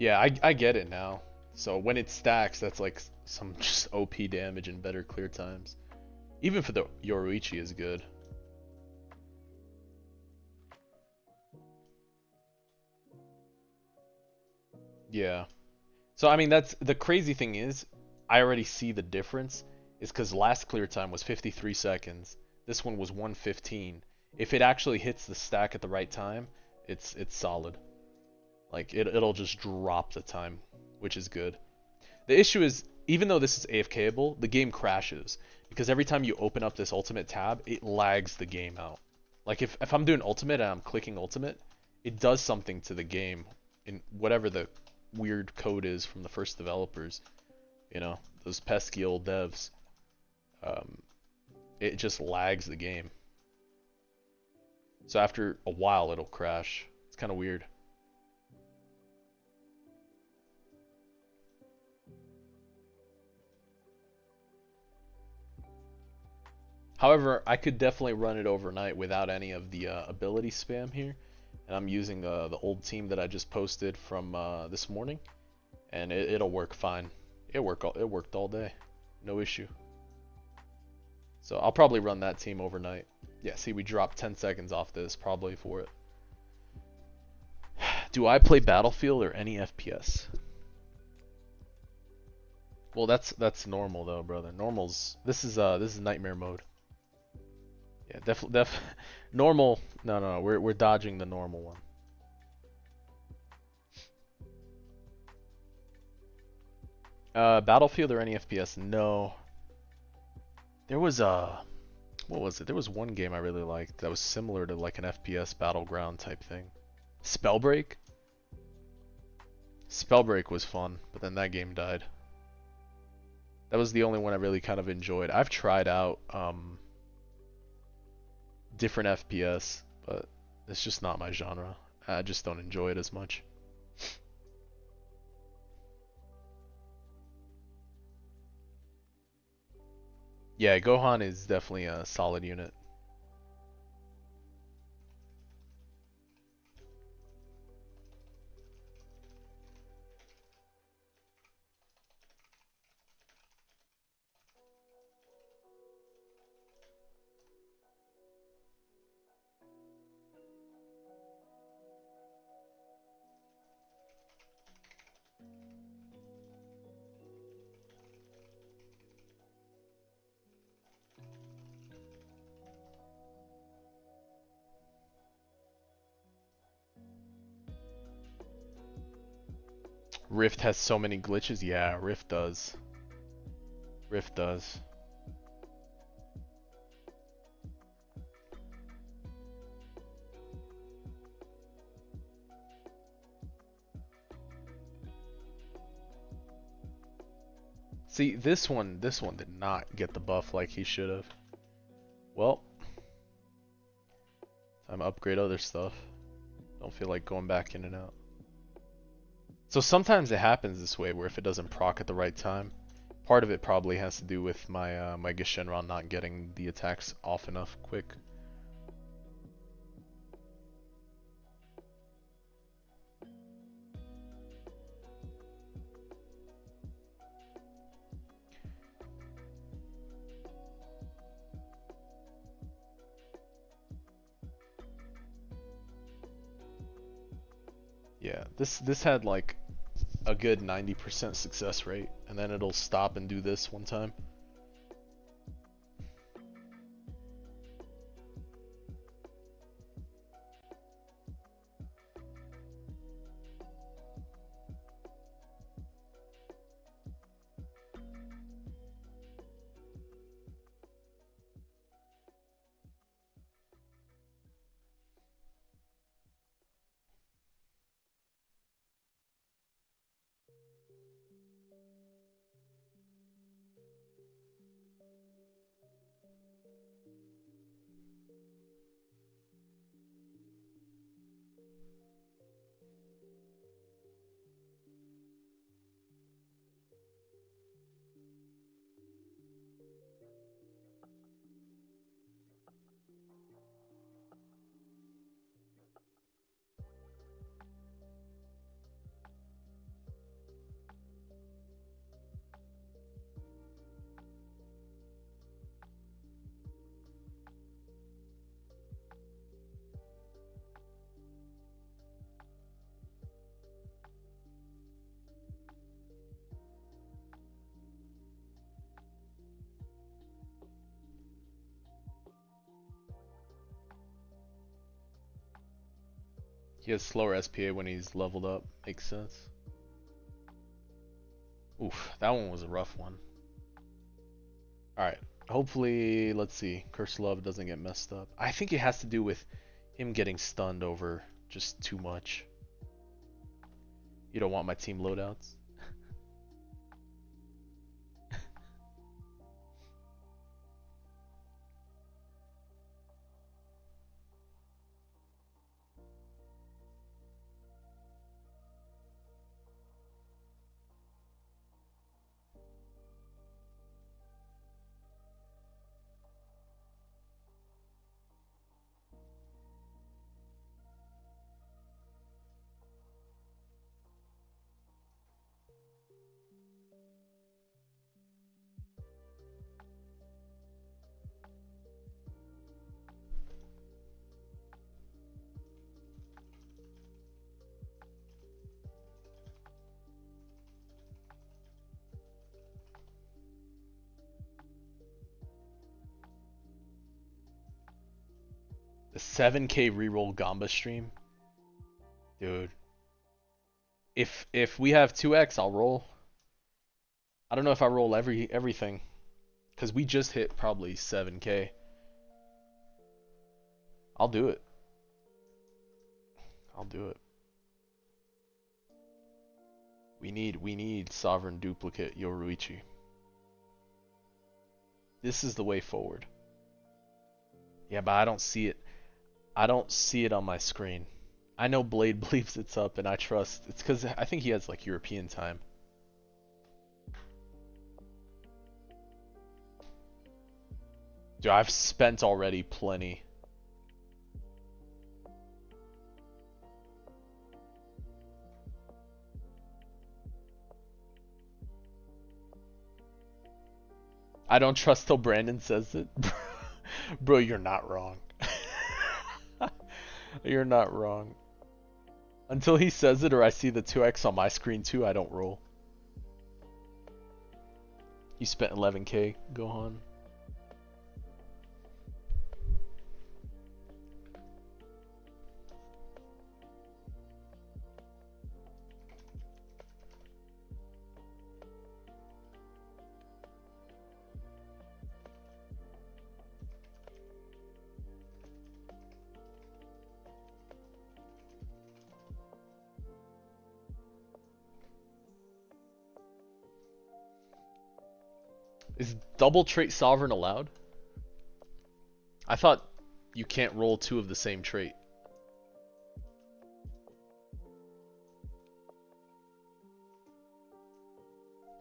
Yeah, I get it now. So when it stacks, that's like some just OP damage and better clear times. Even for the Yoruichi is good. Yeah. So I mean that's the crazy thing is I already see the difference is because last clear time was 53 seconds. This one was 115. If it actually hits the stack at the right time, it's solid. Like it'll just drop the time, which is good. The issue is, even though this is AFKable, the game crashes. Because every time you open up this ultimate tab, it lags the game out. Like if I'm doing ultimate and I'm clicking ultimate, it does something to the game in whatever the weird code is from the first developers. You know, those pesky old devs. Um, it just lags the game. So after a while, it'll crash. It's kind of weird. However, I could definitely run it overnight without any of the ability spam here. And I'm using the old team that I just posted from this morning, and it'll work fine. It worked all day, no issue. So I'll probably run that team overnight. Yeah, see, we dropped 10 seconds off this probably for it. Do I play Battlefield or any FPS? Well, that's normal though, brother. This is nightmare mode. Yeah, normal. No, we're dodging the normal one. Battlefield or any FPS? No. There was what was it? There was one game I really liked that was similar to like an FPS battleground type thing. Spellbreak? Spellbreak was fun, but then that game died. That was the only one I really kind of enjoyed. I've tried out different FPS, but it's just not my genre. I just don't enjoy it as much. Yeah, Gohan is definitely a solid unit. Rift has so many glitches. Yeah, Rift does. Rift does. See, this one did not get the buff like he should have. Well, time to upgrade other stuff. Don't feel like going back in and out. So sometimes it happens this way, where if it doesn't proc at the right time, part of it probably has to do with my my Geshenron not getting the attacks off enough quick. Yeah, this had like a good 90% success rate, and then it'll stop and do this one time. He has slower SPA when he's leveled up. Makes sense. Oof, that one was a rough one. Alright, hopefully, let's see, Curse Love doesn't get messed up. I think it has to do with him getting stunned over just too much. You don't want my team loadouts? The 7K reroll Gamba stream? Dude. If we have 2x, I'll roll. I don't know if I roll everything. Because we just hit probably 7K. I'll do it. I'll do it. We need Sovereign Duplicate Yoruichi. This is the way forward. Yeah, but I don't see it. I don't see it on my screen. I know Blade believes it's up, and I trust. It's because I think he has like European time. Dude, I've spent already plenty. I don't trust till Brandon says it. Bro, you're not wrong. You're not wrong. Until he says it or I see the 2x on my screen too, I don't roll. You spent 11K, Gohan. Is double trait sovereign allowed? I thought you can't roll two of the same trait.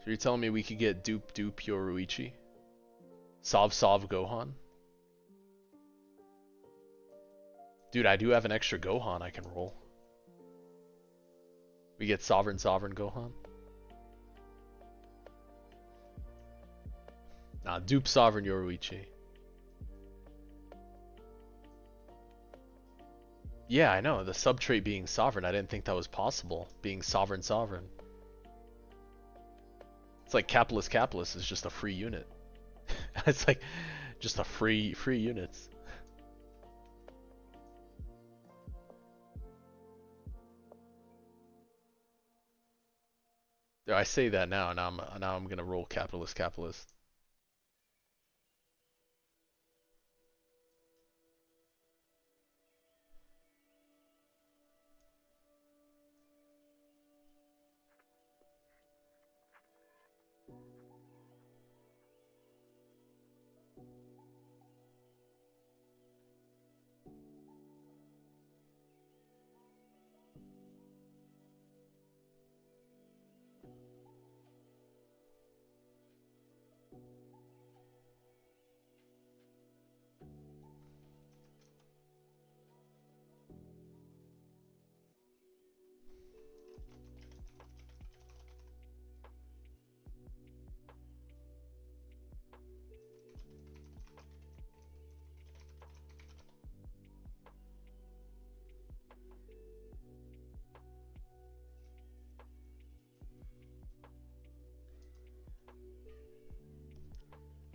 So you're telling me we could get dupe Yoruichi? Sov Gohan? Dude, I do have an extra Gohan I can roll. We get Sovereign Gohan? Nah, dupe Sovereign Yoruichi. Yeah, I know. The subtrait being sovereign, I didn't think that was possible. Being sovereign sovereign. It's like capitalist capitalist is just a free unit. It's like just a free units. I say that now, and now I'm gonna roll capitalist capitalist.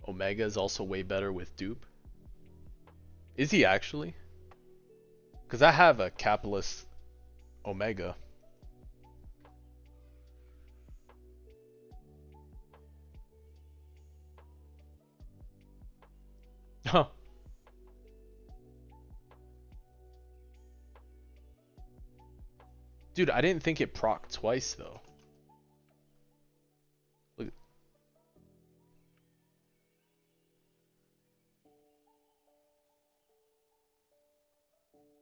Omega is also way better with dupe. Is he actually? Because I have a capitalist Omega. Huh. Dude, I didn't think it proc twice though. Look,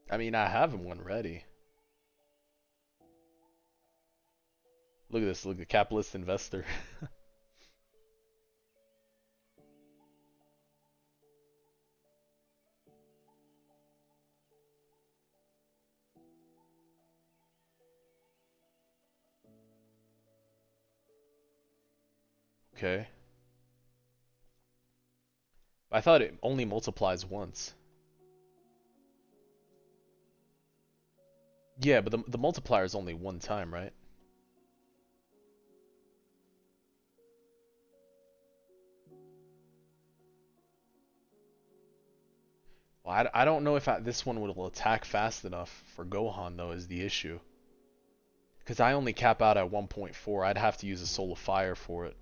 I mean, I have one ready. Look at this. Look at capitalist investor. Okay. I thought it only multiplies once. Yeah, but the multiplier is only one time, right? Well, I don't know if this one will attack fast enough for Gohan, though, is the issue. Because I only cap out at 1.4. I'd have to use a Soul of Fire for it.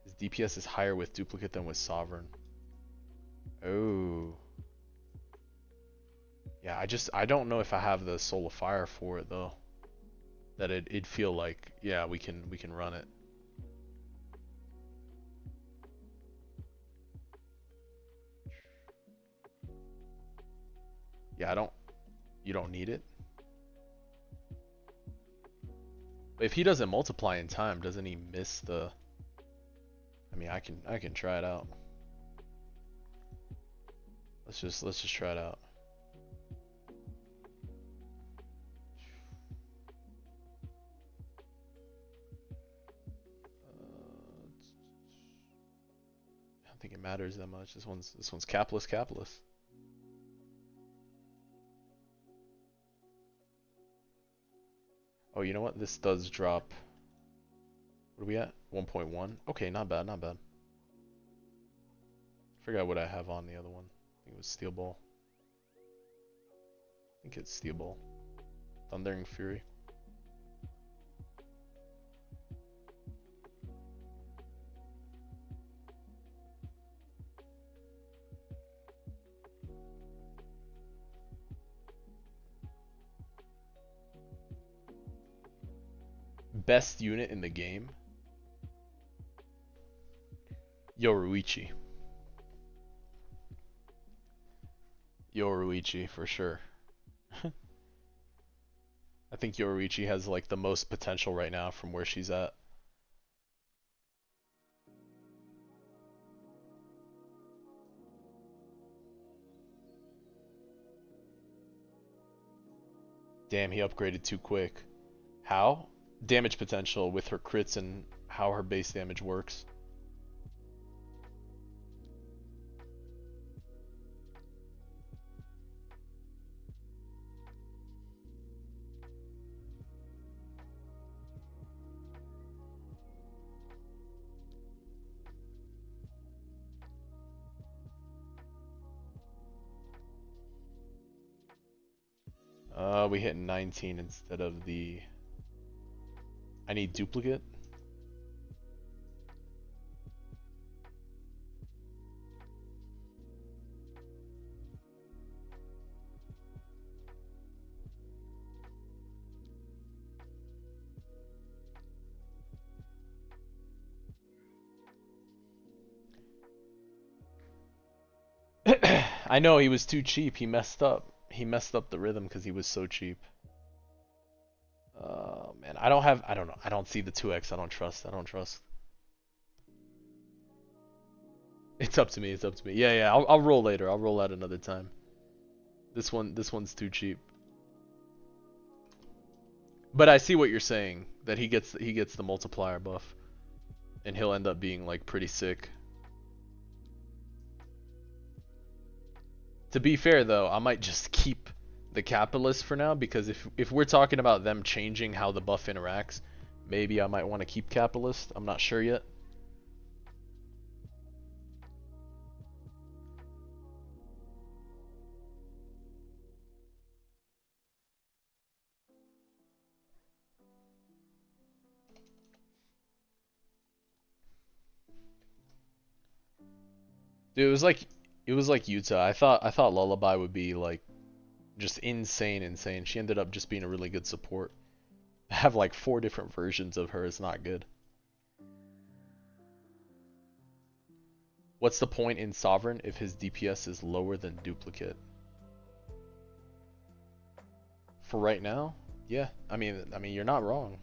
His DPS is higher with Duplicate than with Sovereign. Oh. Yeah, I don't know if I have the Soul of Fire for it, though. That it'd feel like, yeah, we can run it. Yeah, you don't need it. But if he doesn't multiply in time, doesn't he miss the... I mean, I can try it out. Let's just try it out. I don't think it matters that much. This one's capless capless. Oh, you know what? This does drop. What are we at? 1.1. Okay, not bad, not bad. Forgot what I have on the other one. I think it was Steel Ball. I think it's Steel Ball. Thundering Fury. Best unit in the game? Yoruichi. Yoruichi for sure. I think Yoruichi has like the most potential right now from where she's at. Damn, he upgraded too quick. How? Damage potential with her crits and how her base damage works. We hit 19 instead of the... I need duplicate. I know he was too cheap. He messed up. He messed up the rhythm because he was so cheap. Man, I don't know. I don't see the 2x. I don't trust. I don't trust. It's up to me. It's up to me. Yeah, yeah. I'll roll later. I'll roll out another time. This one's too cheap. But I see what you're saying. That he gets the multiplier buff, and he'll end up being like pretty sick. To be fair though, I might just keep the capitalist for now, because if we're talking about them changing how the buff interacts, maybe I might want to keep capitalist. I'm not sure yet. Dude, it was like Utah. I thought Lullaby would be like just insane. She ended up just being a really good support. I have like 4 different versions of her. It's not good. What's the point in Sovereign if his DPS is lower than Duplicate? For right now, yeah. I mean, you're not wrong.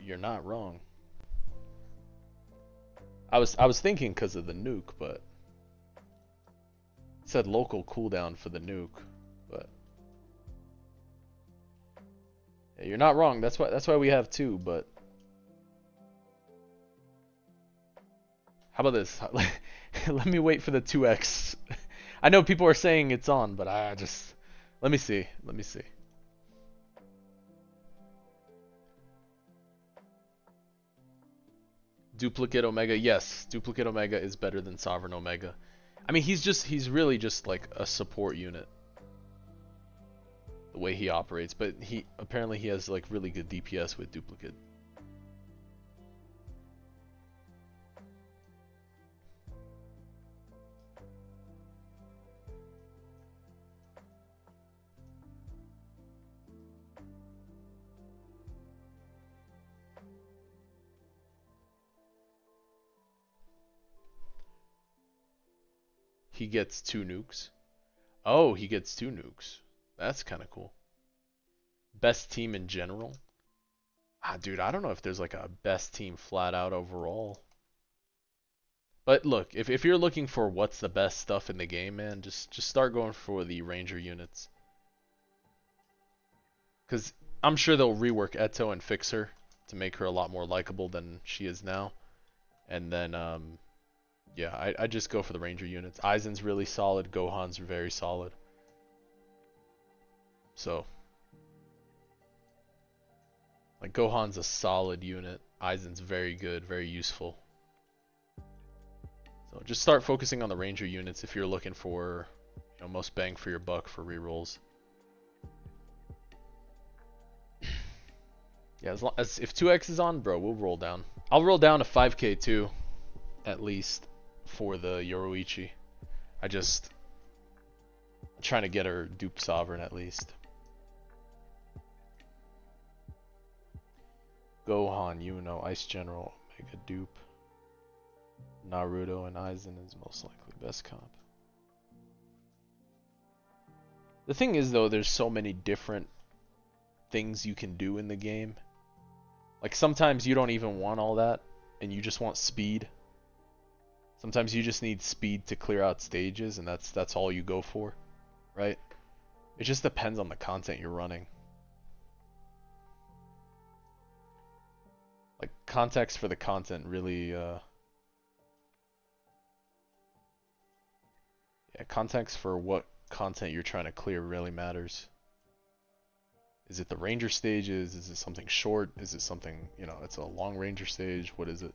You're not wrong. I was thinking because of the nuke, but it said local cooldown for the nuke, but yeah, you're not wrong. That's why we have 2. But how about this? Let me wait for the 2x. I know people are saying it's on, but I just let me see. Let me see. Duplicate Omega, yes, Duplicate Omega is better than Sovereign Omega. I mean, he's really just like a support unit, the way he operates, but he apparently he has like really good DPS with Duplicate. He gets 2 nukes. Oh, he gets 2 nukes. That's kind of cool. Best team in general? Ah, dude, I don't know if there's like a best team flat out overall. But look, if you're looking for what's the best stuff in the game, man, just start going for the Ranger units. Because I'm sure they'll rework Eto and fix her to make her a lot more likable than she is now. And then, yeah, I just go for the Ranger units. Aizen's really solid. Gohan's very solid. So, like, Gohan's a solid unit. Aizen's very good, very useful. So just start focusing on the Ranger units if you're looking for, you know, most bang for your buck for rerolls. Yeah, as long as if 2x is on, bro, we'll roll down. I'll roll down to 5k too, at least, for the Yoruichi. I'm trying to get her dupe Sovereign at least. Gohan, Yuno, Ice General, Mega Dupe. Naruto and Aizen is most likely best comp. The thing is though, there's so many different things you can do in the game. Like sometimes you don't even want all that and you just want speed. Sometimes you just need speed to clear out stages and that's all you go for, right? It just depends on the content you're running. Like context for the content really yeah, context for what content you're trying to clear really matters. Is it the ranger stages? Is it something short? Is it something, you know, it's a long ranger stage? What is it?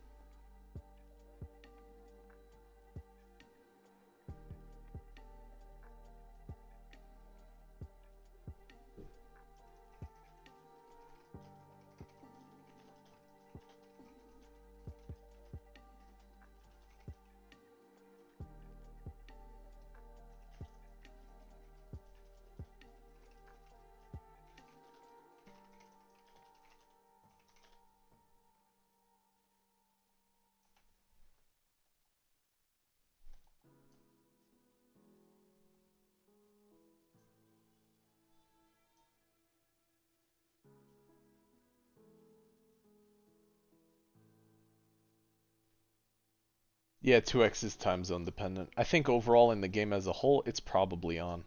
Yeah, 2x is time zone dependent. I think overall in the game as a whole, it's probably on.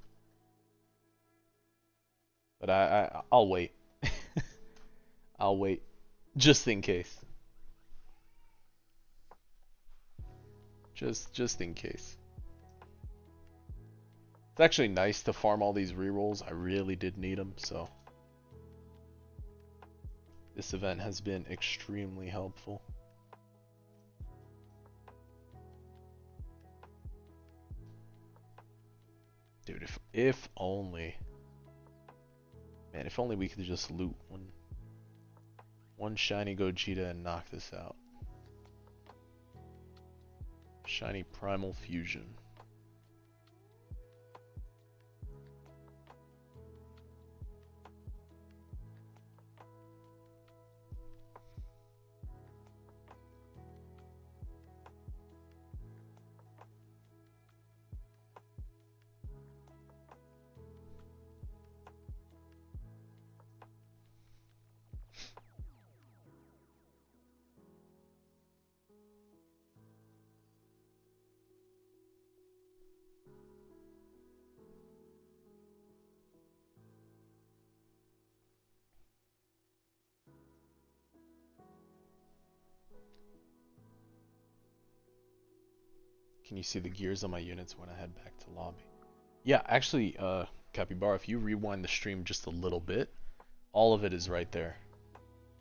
But I'll wait. I'll wait. Just in case. Just in case. It's actually nice to farm all these rerolls. I really did need them, so this event has been extremely helpful. Dude, if only. Man, if only we could just loot one shiny Gogeta and knock this out. Shiny Primal Fusion. Can you see the gears on my units when I head back to lobby? Yeah, actually, Capybara, if you rewind the stream just a little bit, all of it is right there.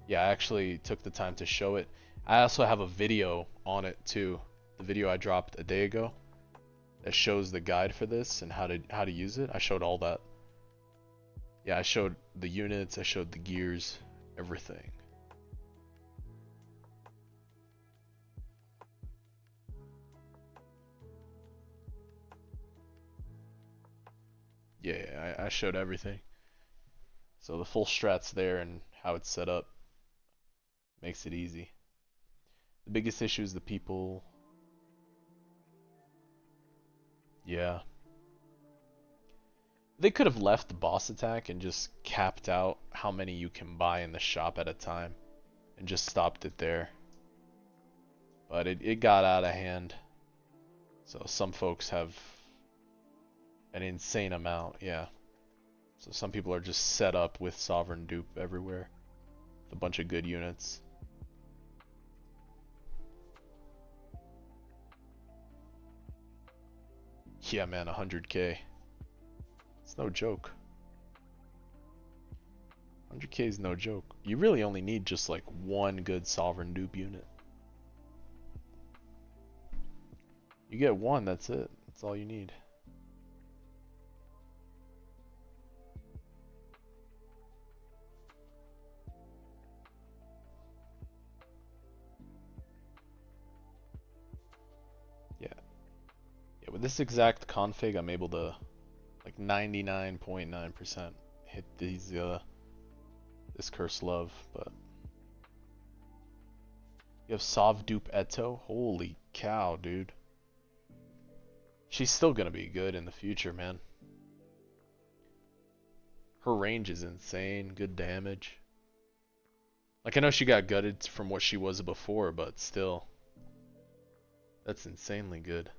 Yeah, I actually took the time to show it. I also have a video on it too. The video I dropped a day ago that shows the guide for this and how to use it. I showed all that. Yeah, I showed the units, I showed the gears, everything. Yeah, I showed everything. So the full strat's there and how it's set up makes it easy. The biggest issue is the people. Yeah. They could have left the boss attack and just capped out how many you can buy in the shop at a time and just stopped it there. But it got out of hand. So some folks have an insane amount, yeah. So some people are just set up with Sovereign Dupe everywhere. With a bunch of good units. Yeah, man, 100k. It's no joke. 100k is no joke. You really only need just like one good Sovereign Dupe unit. You get one, that's it. That's all you need. Yeah. Yeah, with this exact config, I'm able to like 99.9% hit these this Curse Love, but you have Sov Dupe Eto? Holy cow, dude. She's still gonna be good in the future, man. Her range is insane, good damage. Like, I know she got gutted from what she was before, but still. That's insanely good.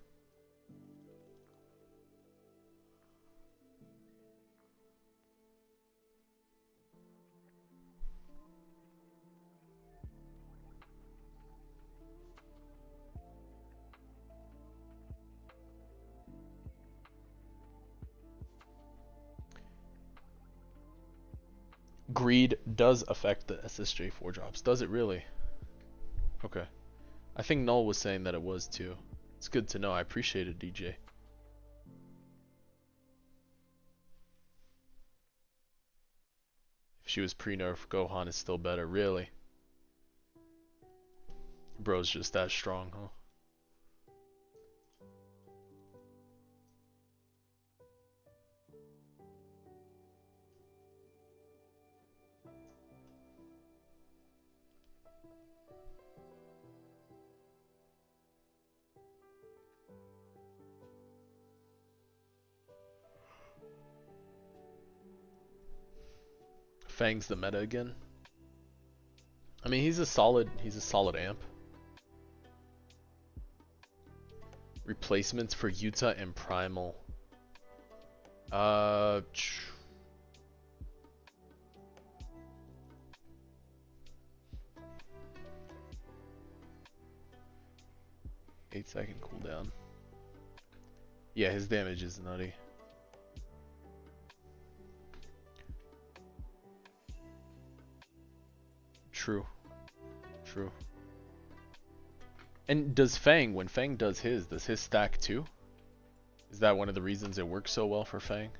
Greed does affect the SSJ4 drops. Does it really? Okay. I think Null was saying that it was too. It's good to know. I appreciate it, DJ. If she was pre-nerf, Gohan is still better. Really? Bro's just that strong, huh? Fang's the meta again. I mean, he's a solid amp. Replacements for Utah and Primal. Uh, 8-second cooldown. Yeah, his damage is nutty. True. True. And does Fang, when Fang does his stack too? Is that one of the reasons it works so well for Fang?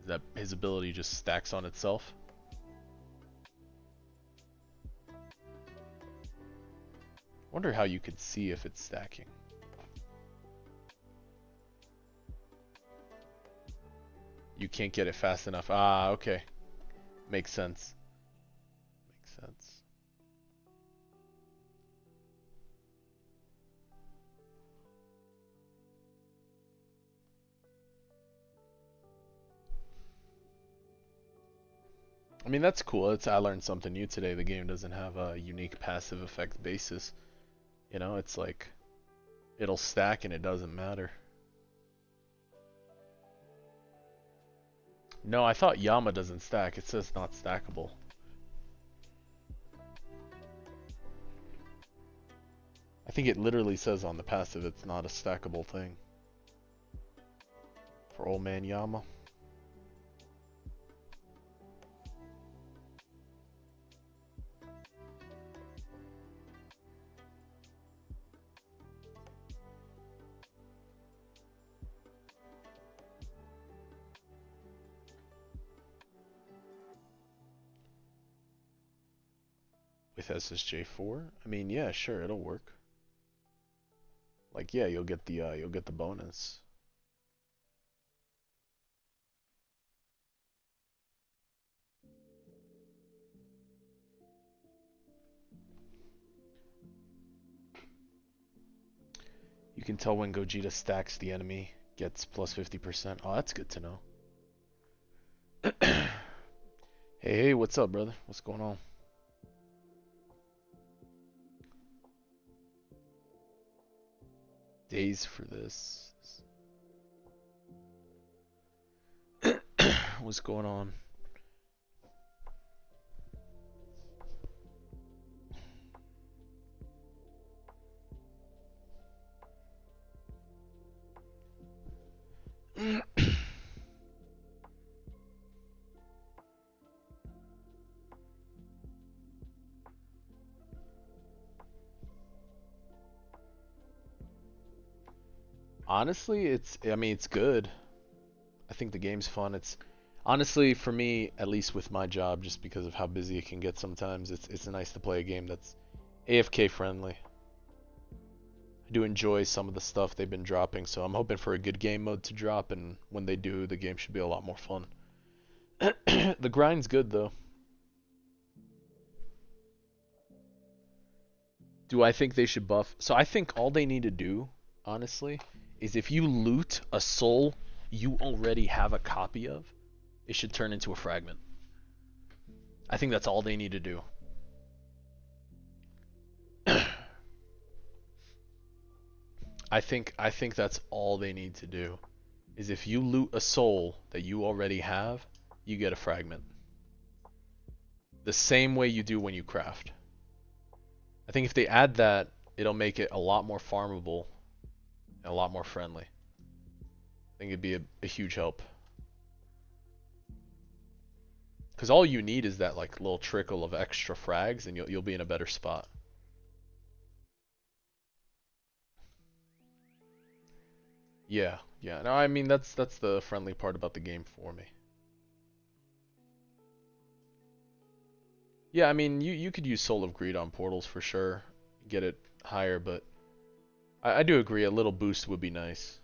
Is that his ability just stacks on itself? Wonder how you could see if it's stacking. You can't get it fast enough. Ah, okay. Makes sense. Makes sense. I mean, that's cool. I learned something new today. The game doesn't have a unique passive effect basis. You know, it's like it'll stack and it doesn't matter. No, I thought Yama doesn't stack. It says not stackable. I think it literally says on the passive it's not a stackable thing. For old man Yama. With SSJ4? I mean, yeah, sure, it'll work. Like, yeah, you'll get the bonus. You can tell when Gogeta stacks the enemy, gets plus 50%. Oh, that's good to know. Hey, what's up, brother? What's going on? Days for this. What's going on? Honestly, I mean, it's good. I think the game's fun. It's honestly, for me, at least with my job, just because of how busy it can get sometimes, it's nice to play a game that's AFK friendly. I do enjoy some of the stuff they've been dropping, so I'm hoping for a good game mode to drop, and when they do, the game should be a lot more fun. The grind's good though. Do I think they should buff? So I think all they need to do, honestly, is if you loot a soul you already have a copy of, it should turn into a fragment. I think that's all they need to do. I think that's all they need to do. Is if you loot a soul that you already have, you get a fragment. The same way you do when you craft. I think if they add that, it'll make it a lot more farmable and a lot more friendly. I think it'd be a huge help. Because all you need is that like little trickle of extra frags, and you'll be in a better spot. Yeah, yeah. No, I mean that's the friendly part about the game for me. Yeah, I mean you could use Soul of Greed on portals for sure, get it higher, but I do agree a little boost would be nice.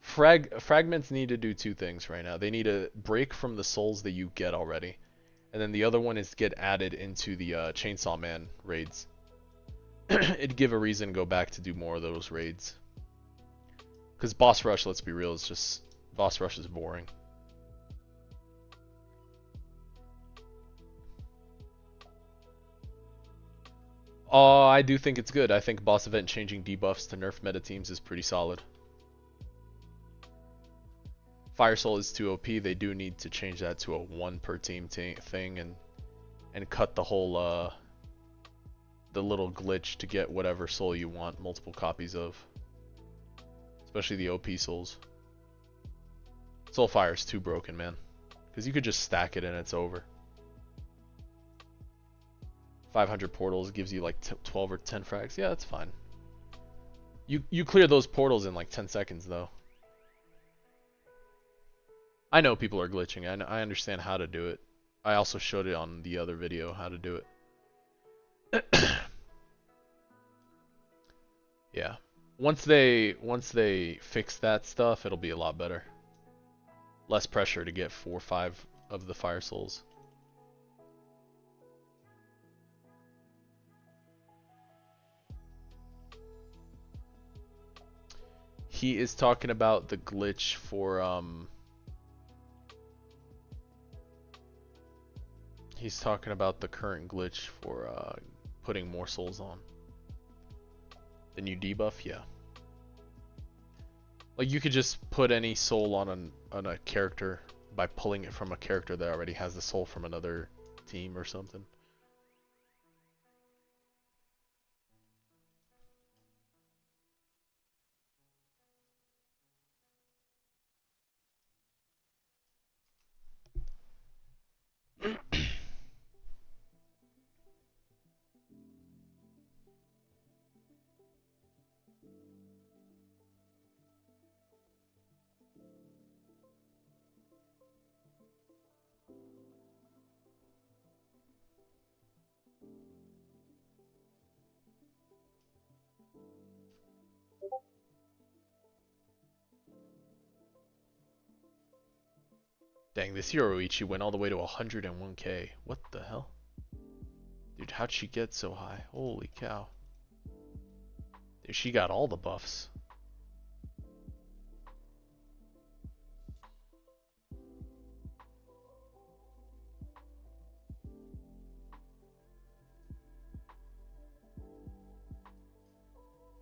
Fragments need to do two things right now. They need to break from the souls that you get already, and then the other one is get added into the Chainsaw Man raids. It'd give a reason to go back to do more of those raids. Because Boss Rush, let's be real, Boss Rush is boring. I do think it's good. I think boss event changing debuffs to nerf meta teams is pretty solid. Fire Soul is too OP. They do need to change that to a one per team thing and cut the whole the little glitch to get whatever soul you want multiple copies of. Especially the OP souls. Soulfire is too broken, man. Because you could just stack it and it's over. 500 portals gives you like 12 or 10 frags. Yeah, that's fine. You clear those portals in like 10 seconds though. I know people are glitching. I understand how to do it. I also showed it on the other video how to do it. Yeah. Once they fix that stuff, it'll be a lot better. Less pressure to get 4 or 5 of the fire souls. He is talking about the glitch for he's talking about the current glitch for putting more souls on. The new debuff, yeah. Like you could just put any soul on a character by pulling it from a character that already has the soul from another team or something. Dang, this Yoruichi went all the way to 101k. What the hell? Dude, how'd she get so high? Holy cow. Dude, she got all the buffs.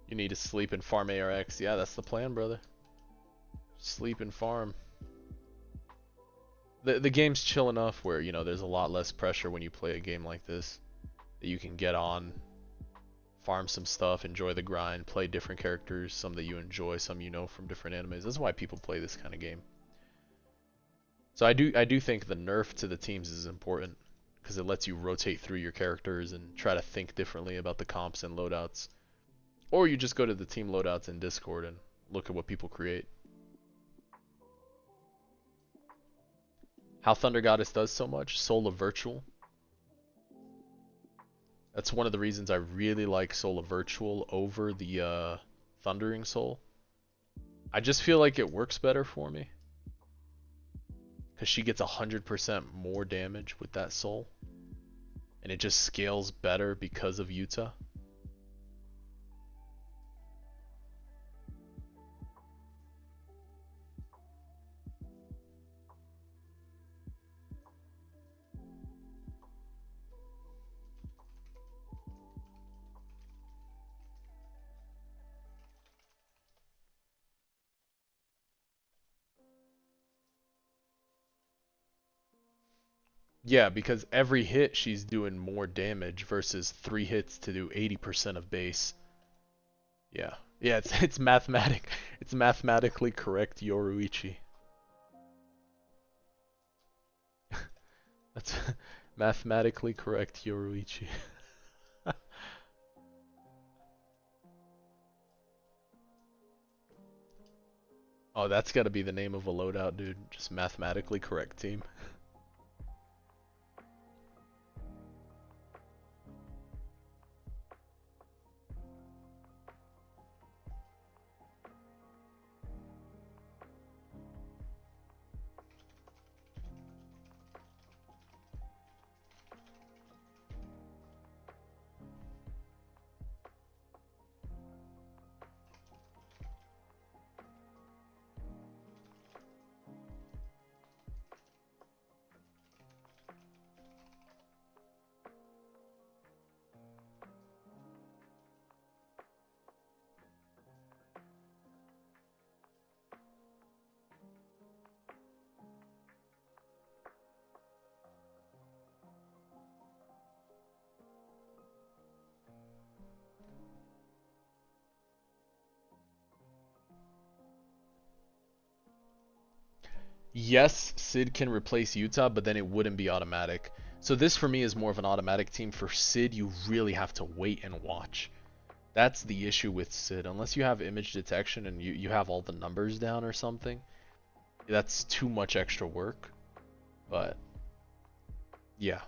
You need to sleep and farm ARX. Yeah, that's the plan, brother. Sleep and farm. The game's chill enough where, you know, there's a lot less pressure when you play a game like this. That you can get on, farm some stuff, enjoy the grind, play different characters, some that you enjoy, some you know from different animes. That's why people play this kind of game. So I do think the nerf to the teams is important because it lets you rotate through your characters and try to think differently about the comps and loadouts. Or you just go to the team loadouts in Discord and look at what people create. How Thunder Goddess does so much, Soul of Virtual. That's one of the reasons I really like Soul of Virtual over the Thundering Soul. I just feel like it works better for me. Because she gets 100% more damage with that soul. And it just scales better because of Yuta. Yeah, because every hit she's doing more damage versus 3 hits to do 80% of base. Yeah. Yeah, it's mathematically correct, Yoruichi. That's mathematically correct, Yoruichi. Oh, that's gotta be the name of a loadout, dude. Just mathematically correct team. Yes, Sid can replace Utah, but then it wouldn't be automatic. So this for me is more of an automatic team. For Sid, you really have to wait and watch. That's the issue with Sid. Unless you have image detection and you have all the numbers down or something, that's too much extra work. But yeah,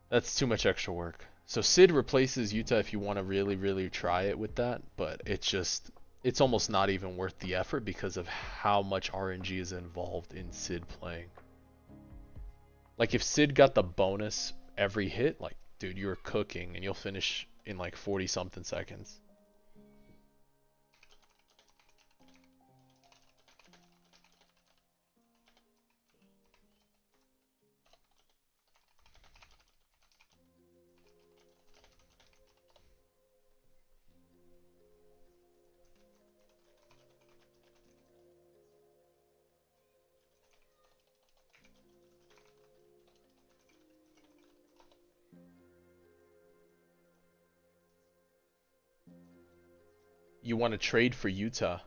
that's too much extra work. So Sid replaces Utah if you want to really, really try it with that, but it's almost not even worth the effort because of how much RNG is involved in Sid playing. Like if Sid got the bonus every hit, like dude, you're cooking and you'll finish in like 40 something seconds. You want to trade for Utah.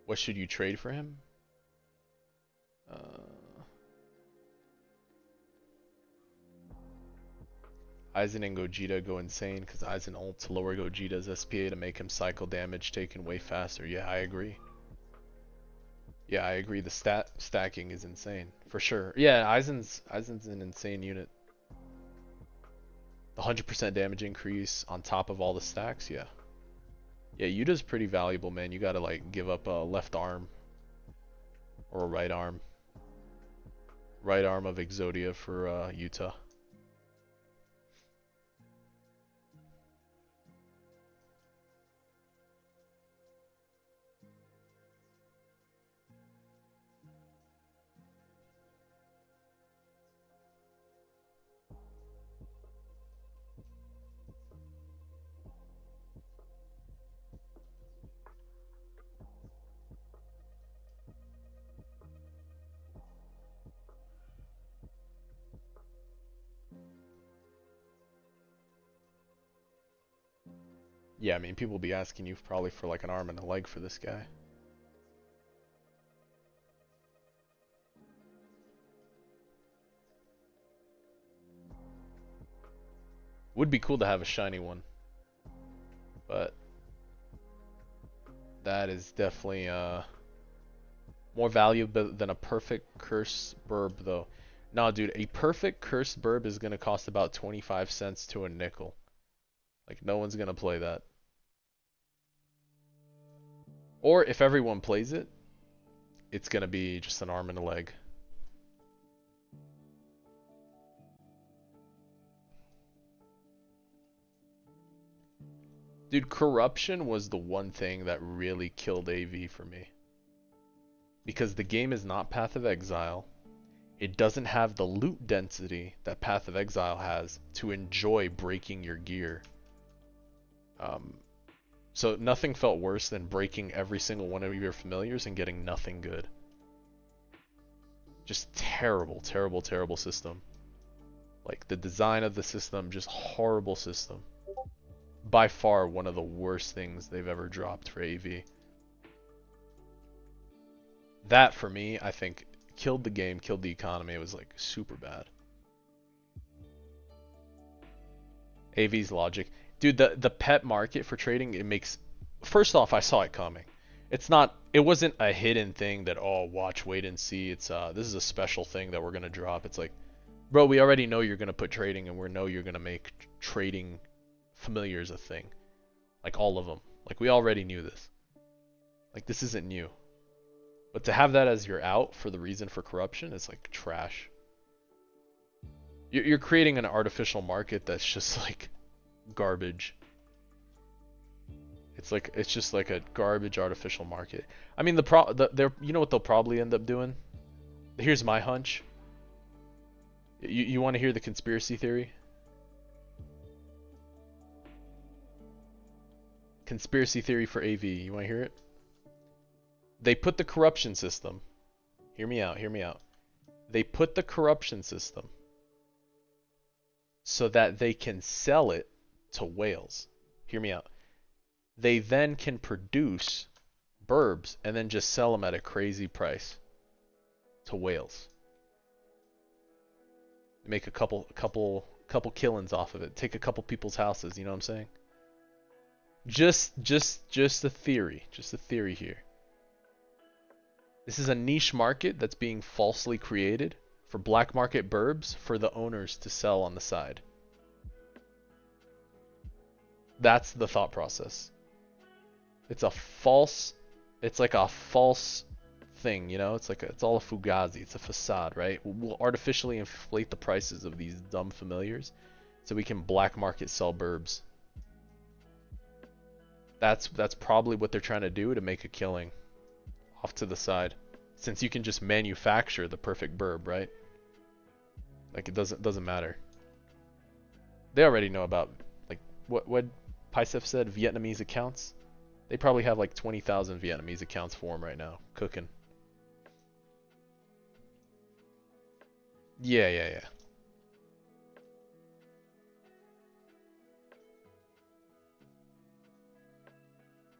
What should you trade for him? Aizen and Gogeta go insane because Aizen ult to lower Gogeta's SPA to make him cycle damage taken way faster. Yeah, I agree. Yeah, I agree. The stacking is insane for sure. Yeah, Aizen's an insane unit. The 100% damage increase on top of all the stacks. Yeah. Yeah, Yuta's pretty valuable, man. You gotta like give up a left arm or a right arm. Right arm of Exodia for Utah. Yeah, I mean, people will be asking you probably for like an arm and a leg for this guy. Would be cool to have a shiny one, but that is definitely more valuable than a perfect curse burb though. Nah, dude, a perfect curse burb is gonna cost about 25 cents to a nickel. Like no one's gonna play that. Or if everyone plays it, it's gonna be just an arm and a leg. Dude, corruption was the one thing that really killed AV for me. Because the game is not Path of Exile. It doesn't have the loot density that Path of Exile has to enjoy breaking your gear. So nothing felt worse than breaking every single one of your familiars and getting nothing good. Just terrible, terrible, terrible system. Like the design of the system, just horrible system. By far one of the worst things they've ever dropped for AV. That for me, I think killed the game, killed the economy. It was like super bad. AV's logic. Dude, the pet market for trading, it makes... First off, I saw it coming. It wasn't a hidden thing that, oh, watch, wait and see. This is a special thing that we're going to drop. It's like, bro, we already know you're going to put trading and we know you're going to make trading familiars a thing. Like all of them. Like we already knew this. Like this isn't new. But to have that as your out for the reason for corruption is like trash. You're creating an artificial market that's just like garbage. It's just like a garbage artificial market. I mean you know what they'll probably end up doing? Here's my hunch. You want to hear the conspiracy theory? Conspiracy theory for AV. You want to hear it? They put the corruption system. Hear me out, hear me out. They put the corruption system so that they can sell it to whales. Hear me out. They then can produce burbs and then just sell them at a crazy price to whales. Make a couple killings off of it. Take a couple people's houses, you know what I'm saying? Just a theory. Just a theory here. This is a niche market that's being falsely created for black market burbs for the owners to sell on the side. That's the thought process. It's like a false thing, you know? It's all a fugazi. It's a facade, right? We'll artificially inflate the prices of these dumb familiars so we can black market sell burbs. That's probably what they're trying to do to make a killing off to the side, since you can just manufacture the perfect burb, right? Like it doesn't matter. They already know about, like, what Paisef said, Vietnamese accounts. They probably have like 20,000 Vietnamese accounts for them right now, cooking. Yeah.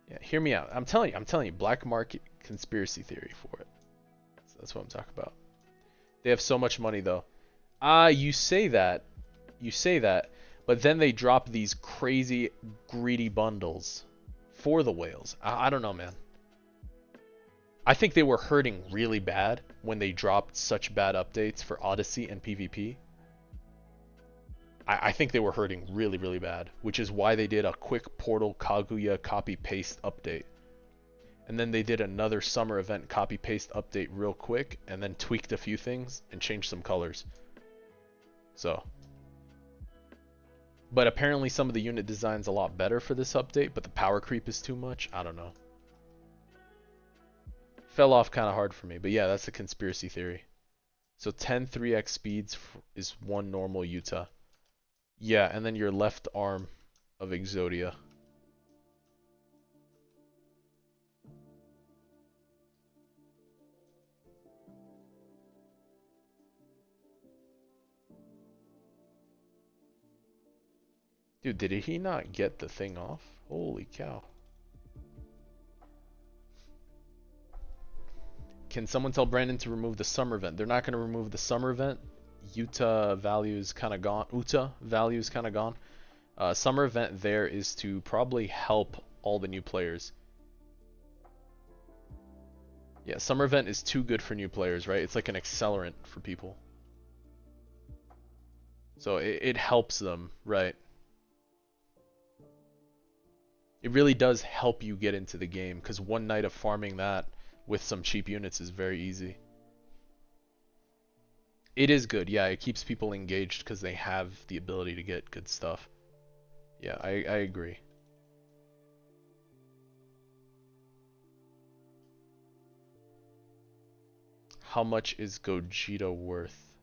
Yeah, hear me out. I'm telling you, black market conspiracy theory for it. So that's what I'm talking about. They have so much money though. You say that, but then they drop these crazy greedy bundles for the whales. I don't know, man. I think they were hurting really bad when they dropped such bad updates for Odyssey and PvP. I think they were hurting really, really bad, which is why they did a quick Portal Kaguya copy-paste update. And then they did another summer event copy-paste update real quick, and then tweaked a few things and changed some colors. So. But apparently some of the unit design's a lot better for this update, but the power creep is too much. I don't know. Fell off kind of hard for me, but yeah, that's a conspiracy theory. So 10 3x speeds is one normal Utah. Yeah, and then your left arm of Exodia. Dude, did he not get the thing off? Holy cow. Can someone tell Brandon to remove the summer event? They're not going to remove the summer event. Utah value is kind of gone. Uta value is kind of gone. Summer event there is to probably help all the new players. Yeah, summer event is too good for new players, right? It's like an accelerant for people. So it helps them, right? It really does help you get into the game, because one night of farming that with some cheap units is very easy. It is good, yeah. It keeps people engaged because they have the ability to get good stuff. Yeah, I agree. How much is Gogeta worth?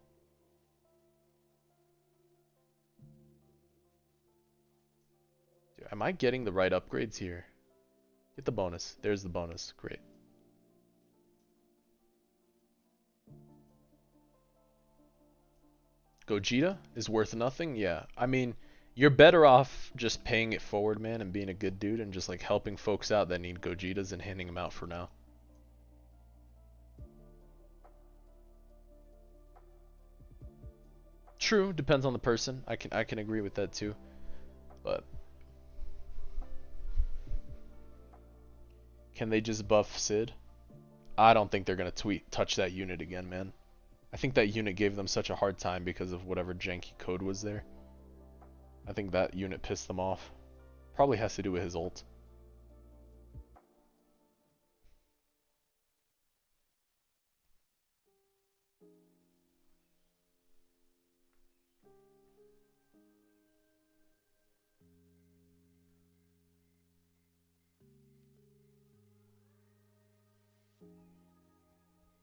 Dude, am I getting the right upgrades here? Get the bonus. There's the bonus. Great. Gogeta is worth nothing? Yeah. I mean, you're better off just paying it forward, man, and being a good dude and just like helping folks out that need Gogetas and handing them out for now. True, depends on the person. I can agree with that too. But can they just buff Sid? I don't think they're gonna touch that unit again, man. I think that unit gave them such a hard time because of whatever janky code was there. I think that unit pissed them off. Probably has to do with his ult.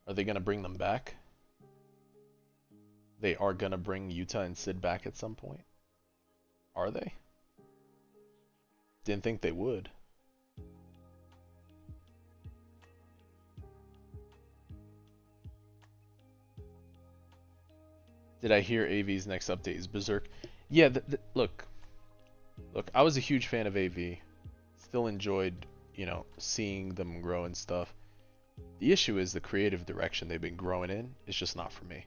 Are they gonna bring them back? They are gonna bring Utah and Sid back at some point? Are they? Didn't think they would. Did I hear AV's next update is Berserk? Yeah, look, I was a huge fan of AV. Still enjoyed you know, seeing them grow and stuff. The issue is the creative direction they've been growing in is just not for me.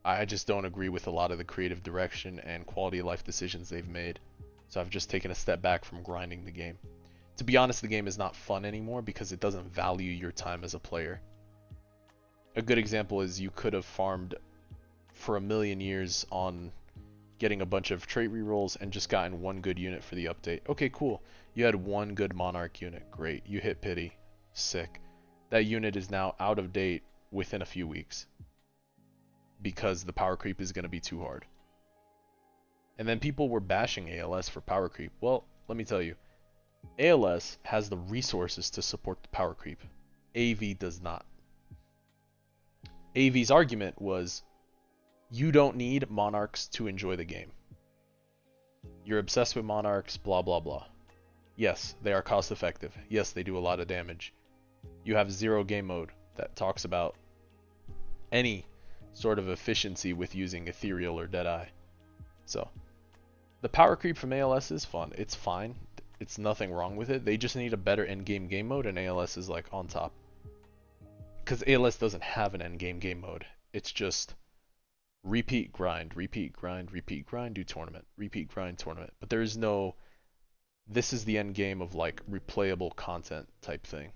I just don't agree with a lot of the creative direction and quality of life decisions they've made. So I've just taken a step back from grinding the game. To be honest, the game is not fun anymore because it doesn't value your time as a player. A good example is you could have farmed for a million years on getting a bunch of trait rerolls and just gotten one good unit for the update. Okay, cool. You had one good monarch unit. Great. You hit pity. Sick. That unit is now out of date within a few weeks because the power creep is going to be too hard. And then people were bashing ALS for power creep. Well, let me tell you, ALS has the resources to support the power creep. AV does not. AV's argument was, you don't need monarchs to enjoy the game. You're obsessed with monarchs, blah blah blah. Yes, they are cost effective. Yes, they do a lot of damage. You have zero game mode that talks about any sort of efficiency with using ethereal or deadeye. So the power creep from ALS is fun. It's fine. It's nothing wrong with it. They just need a better endgame game mode, and ALS is like on top. Because ALS doesn't have an endgame game mode. It's just repeat grind, repeat grind, repeat grind, do tournament, repeat grind, tournament. But there is no, this is the end game of like replayable content type thing.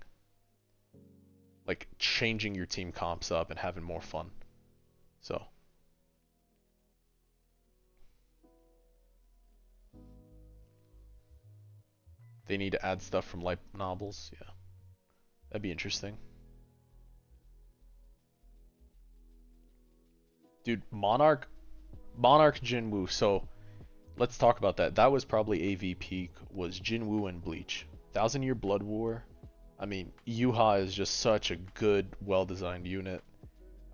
Like changing your team comps up and having more fun. So. They need to add stuff from light novels, yeah. That'd be interesting. Dude, Monarch Jinwoo, so let's talk about that. That was probably AV peak, was Jinwoo and Bleach. 1000 Year Blood War. I mean, Yuha is just such a good, well-designed unit.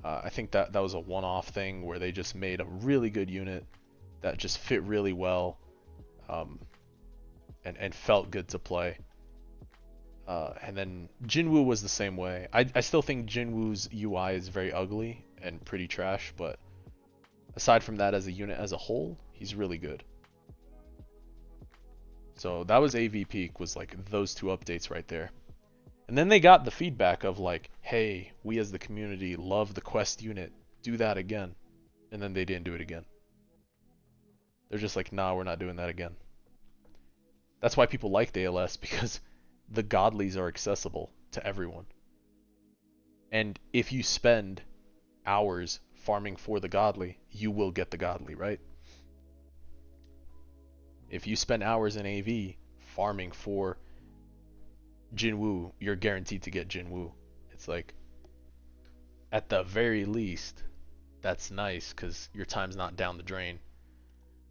I think that was a one-off thing where they just made a really good unit that just fit really well and felt good to play. And then Jinwoo was the same way. I still think Jinwoo's UI is very ugly and pretty trash, but aside from that, as a unit as a whole, he's really good. So that was AV peak, was like those two updates right there. And then they got the feedback of like, hey, we as the community love the quest unit, do that again. And then they didn't do it again. They're just like, nah, we're not doing that again. That's why people liked ALS, because the godlies are accessible to everyone. And if you spend hours farming for the godly, you will get the godly, right? If you spend hours in AV farming for Jinwoo, you're guaranteed to get Jinwoo. It's like, at the very least, that's nice because your time's not down the drain.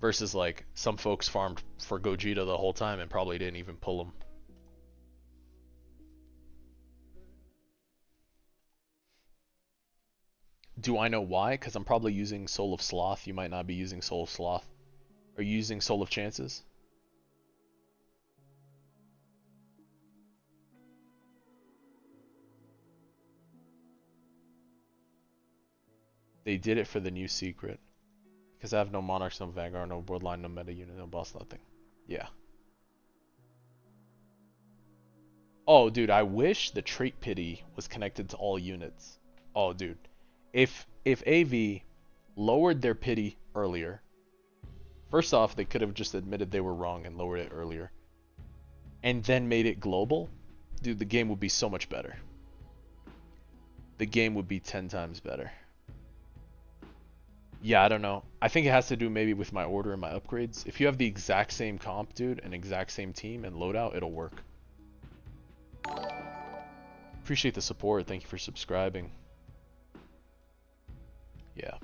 Versus like some folks farmed for Gogeta the whole time and probably didn't even pull him. Do I know why? Because I'm probably using Soul of Sloth. You might not be using Soul of Sloth. Are you using Soul of Chances? They did it for the new secret. Because I have no Monarchs, no Vanguard, no Boardline, no meta unit, no boss, nothing. Yeah. Oh, dude, I wish the trait pity was connected to all units. Oh, dude. If AV lowered their pity earlier, first off, they could have just admitted they were wrong and lowered it earlier. And then made it global, dude, the game would be so much better. The game would be 10 times better. Yeah, I don't know. I think it has to do maybe with my order and my upgrades. If you have the exact same comp, dude, and exact same team and loadout, it'll work. Appreciate the support. Thank you for subscribing. Yeah.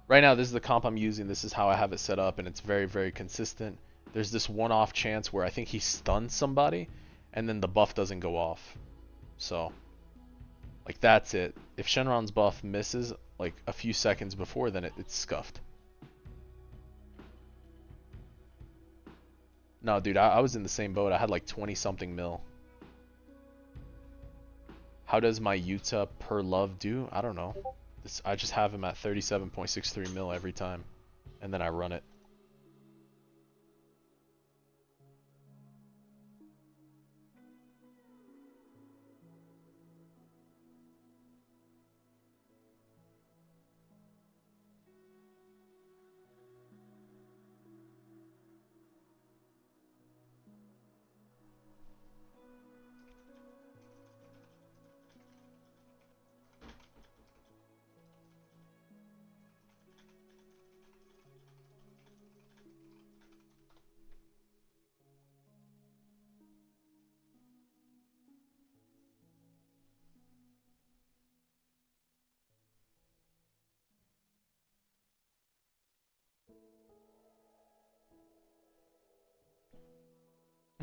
Right now, this is the comp I'm using. This is how I have it set up, and it's very, very consistent. There's this one-off chance where I think he stuns somebody, and then the buff doesn't go off. So, like, that's it. If Shenron's buff misses, like, a few seconds before, then it's scuffed. No, dude, I was in the same boat. I had like 20-something mil. How does my Utah per love do? I don't know. I just have him at 37.63 mil every time, and then I run it.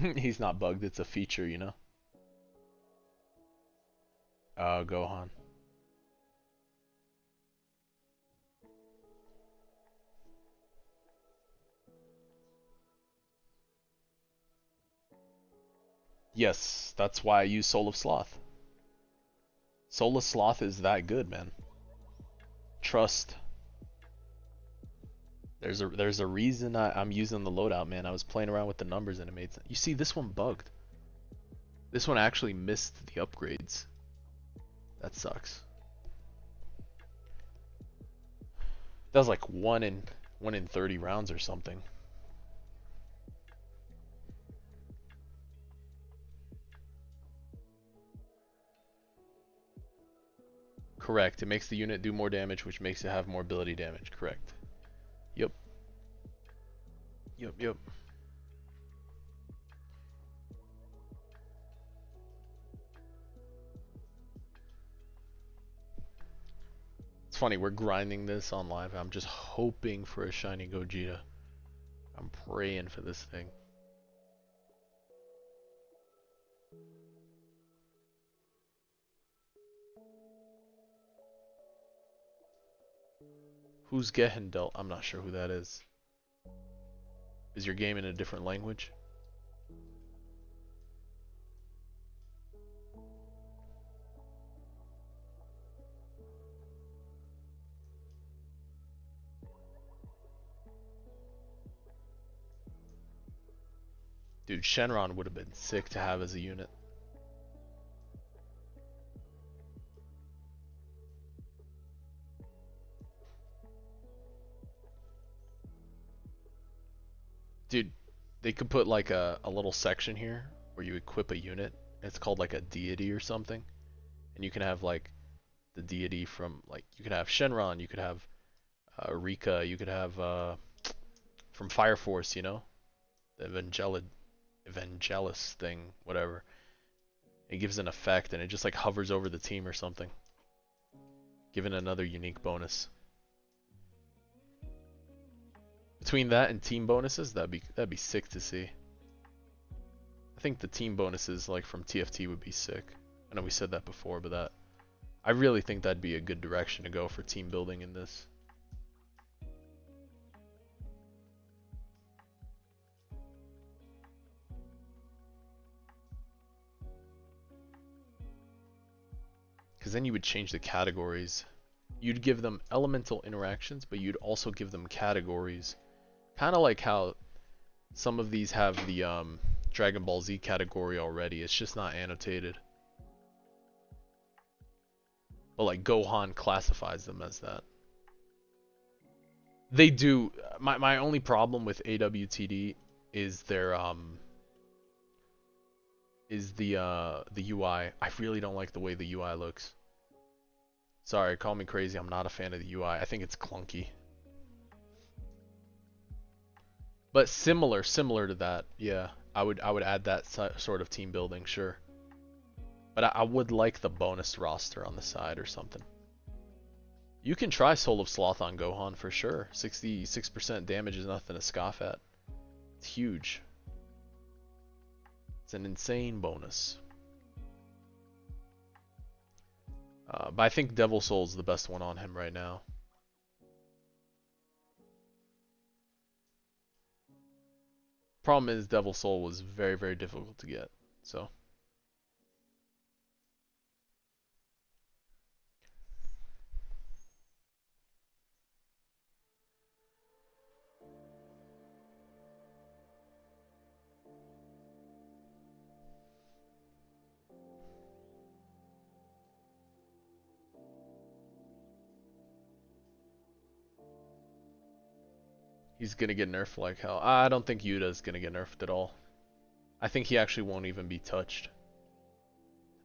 He's not bugged, it's a feature, you know? Gohan. Yes, that's why I use Soul of Sloth. Soul of Sloth is that good, man. Trust. There's a reason I'm using the loadout, man. I was playing around with the numbers and it made sense. You see, this one bugged. This one actually missed the upgrades. That sucks. That was like one in 30 rounds or something. Correct. It makes the unit do more damage, which makes it have more ability damage. Correct. Yep. Yep, yep. It's funny, we're grinding this on live. I'm just hoping for a shiny Gogeta. I'm praying for this thing. Who's Gehendelt? I'm not sure who that is. Is your game in a different language? Dude, Shenron would have been sick to have as a unit. Dude, they could put like a little section here where you equip a unit. It's called like a deity or something. And you can have like the deity from, like, you could have Shenron, you could have Rika, you could have from Fire Force, you know? The Evangelist thing, whatever. It gives an effect and it just like hovers over the team or something. Giving another unique bonus. Between that and team bonuses, that'd be sick to see. I think the team bonuses like from TFT would be sick. I know we said that before, but that I really think that'd be a good direction to go for team building in this. Because then you would change the categories. You'd give them elemental interactions, but you'd also give them categories. Kind of like how some of these have the Dragon Ball Z category already. It's just not annotated. But like Gohan classifies them as that. They do. My only problem with AWTD is their the UI. I really don't like the way the UI looks. Sorry, call me crazy. I'm not a fan of the UI. I think it's clunky. But similar to that, yeah. I would add that sort of team building, sure. But I would like the bonus roster on the side or something. You can try Soul of Sloth on Gohan for sure. 66% damage is nothing to scoff at. It's huge. It's an insane bonus. But I think Devil Soul's the best one on him right now. Problem is Devil Soul was very, very difficult to get. So he's gonna get nerfed like hell. I don't think Yuta's gonna get nerfed at all. I think he actually won't even be touched.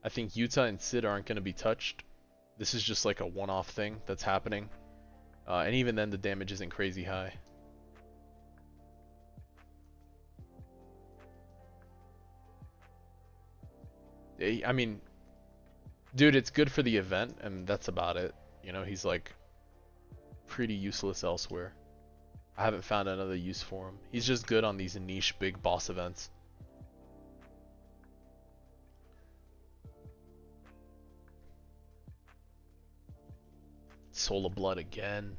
I think Yuta and Sid aren't gonna be touched. This is just like a one-off thing that's happening. And even then the damage isn't crazy high. I mean, dude, it's good for the event, and that's about it. You know, he's like pretty useless elsewhere. I haven't found another use for him. He's just good on these niche big boss events. Soul of Blood again.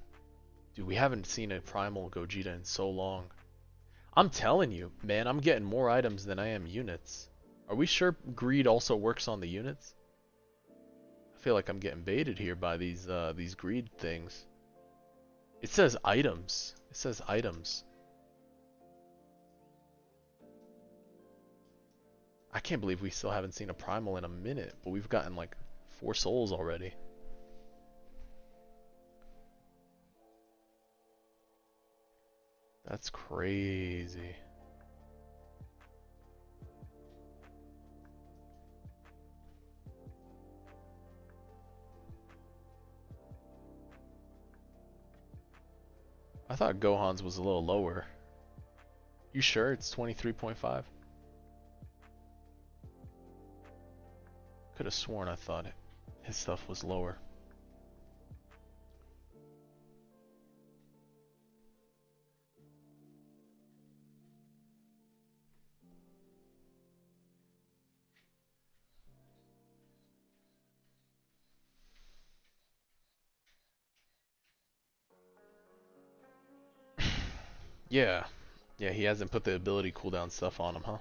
Dude, we haven't seen a Primal Gogeta in so long. I'm telling you, man, I'm getting more items than I am units. Are we sure greed also works on the units? I feel like I'm getting baited here by these greed things. It says items. It says items. I can't believe we still haven't seen a primal in a minute, but we've gotten like 4 souls already. That's crazy. I thought Gohan's was a little lower. You sure it's 23.5? Could have sworn I thought his stuff was lower. Yeah. Yeah, he hasn't put the ability cooldown stuff on him, huh?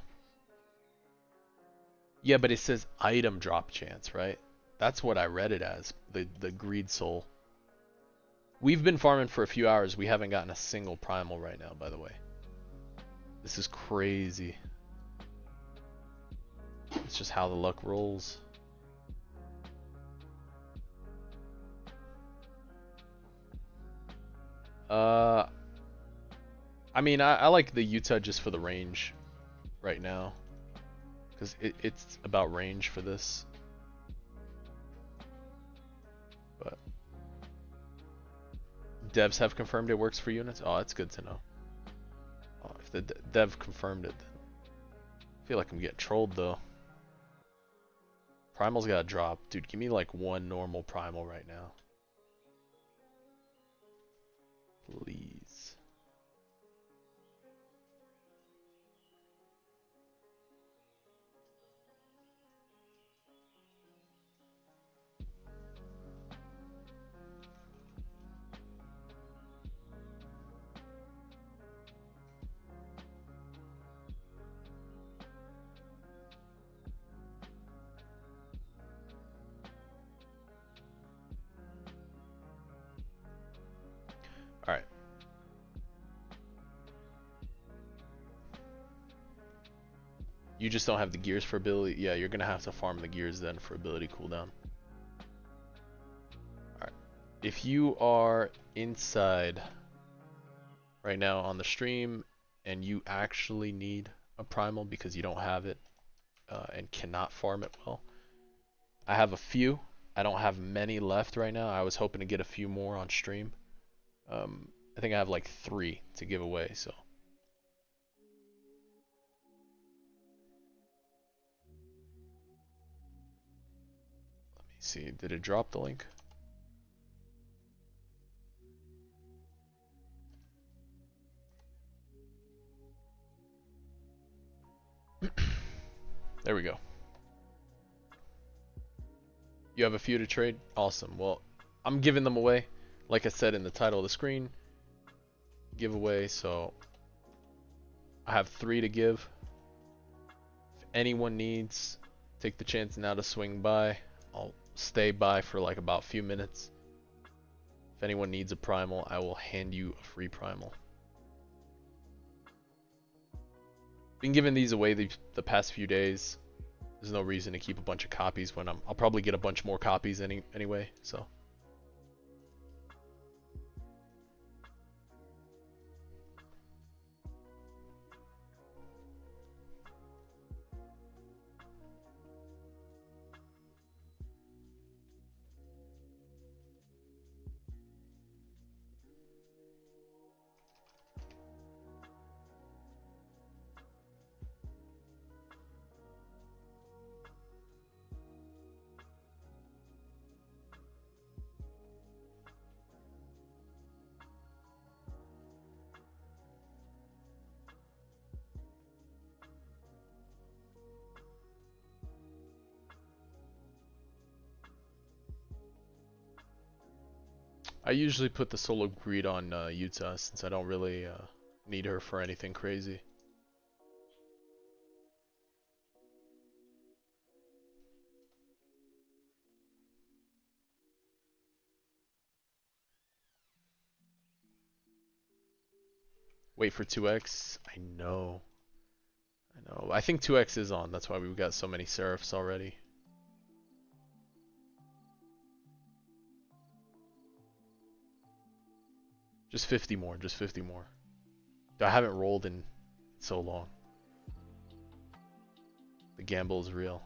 Yeah, but it says item drop chance, right? That's what I read it as. The greed soul. We've been farming for a few hours. We haven't gotten a single primal right now, by the way. This is crazy. It's just how the luck rolls. I mean, I like the Utah just for the range right now. Because it's about range for this. But devs have confirmed it works for units. Oh, that's good to know. Oh, if the dev confirmed it, then I feel like I'm getting trolled though. Primal's gotta drop. Dude, give me like one normal primal right now. Please. Alright. You just don't have the gears for ability. Yeah, you're gonna have to farm the gears then for ability cooldown. Alright. If you are inside right now on the stream and you actually need a primal because you don't have it and cannot farm it well, I have a few. I don't have many left right now. I was hoping to get a few more on stream. I think I have like 3 to give away, so. Let me see, did it drop the link? There we go. You have a few to trade? Awesome. Well, I'm giving them away. Like I said in the title of the screen, giveaway, so I have 3 to give. If anyone needs, take the chance now to swing by. I'll stay by for like about a few minutes. If anyone needs a primal, I will hand you a free primal. Been giving these away the past few days. There's no reason to keep a bunch of copies when I'll probably get a bunch more copies anyway, so. I usually put the solo greed on Utah since I don't really need her for anything crazy. Wait for 2x? I know. I know. I think 2x is on. That's why we've got so many Seraphs already. Just 50 more. Just 50 more. I haven't rolled in so long. The gamble is real.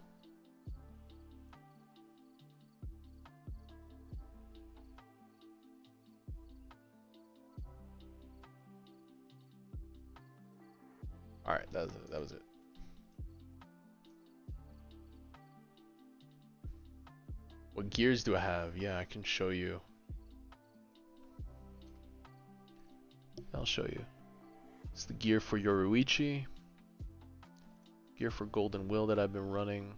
Alright, that was it. That was it. What gears do I have? Yeah, I can show you. I'll show you. It's the gear for Yoruichi. Gear for Golden Will that I've been running.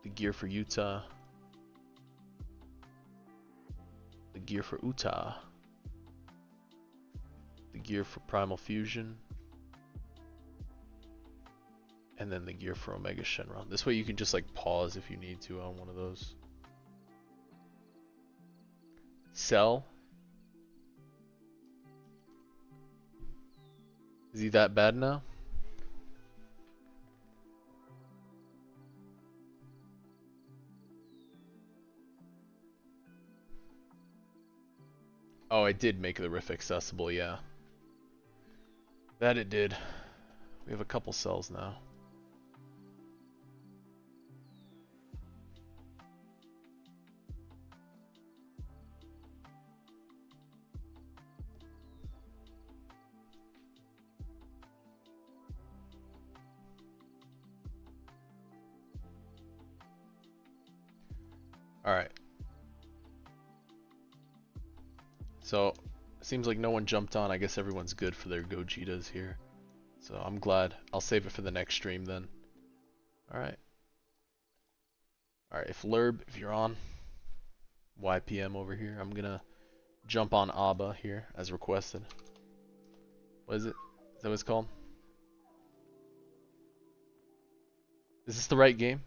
The gear for Utah. The gear for Utah. The gear for Primal Fusion. And then the gear for Omega Shenron. This way you can just like pause if you need to on one of those. Sell. Is he that bad now? Oh, I did make the Rift accessible, yeah. That it did. We have a couple cells now. Alright. So, seems like no one jumped on. I guess everyone's good for their Gojitas here. So I'm glad. I'll save it for the next stream then. Alright. Alright, if Lerb, if you're on, YPM over here, I'm gonna jump on Abba here as requested. What is it? Is that what it's called? Is this the right game?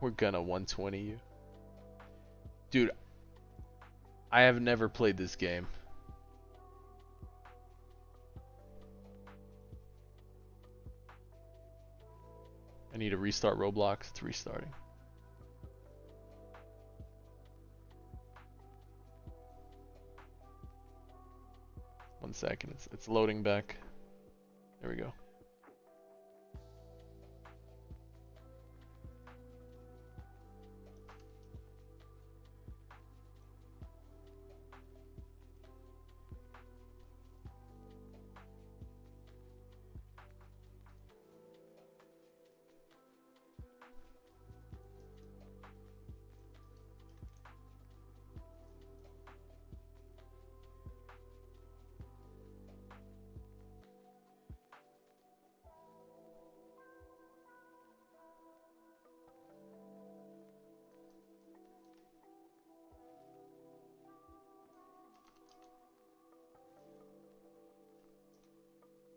We're gonna 120 you. Dude, I have never played this game. I need to restart Roblox. It's restarting. One second, it's loading back. There we go.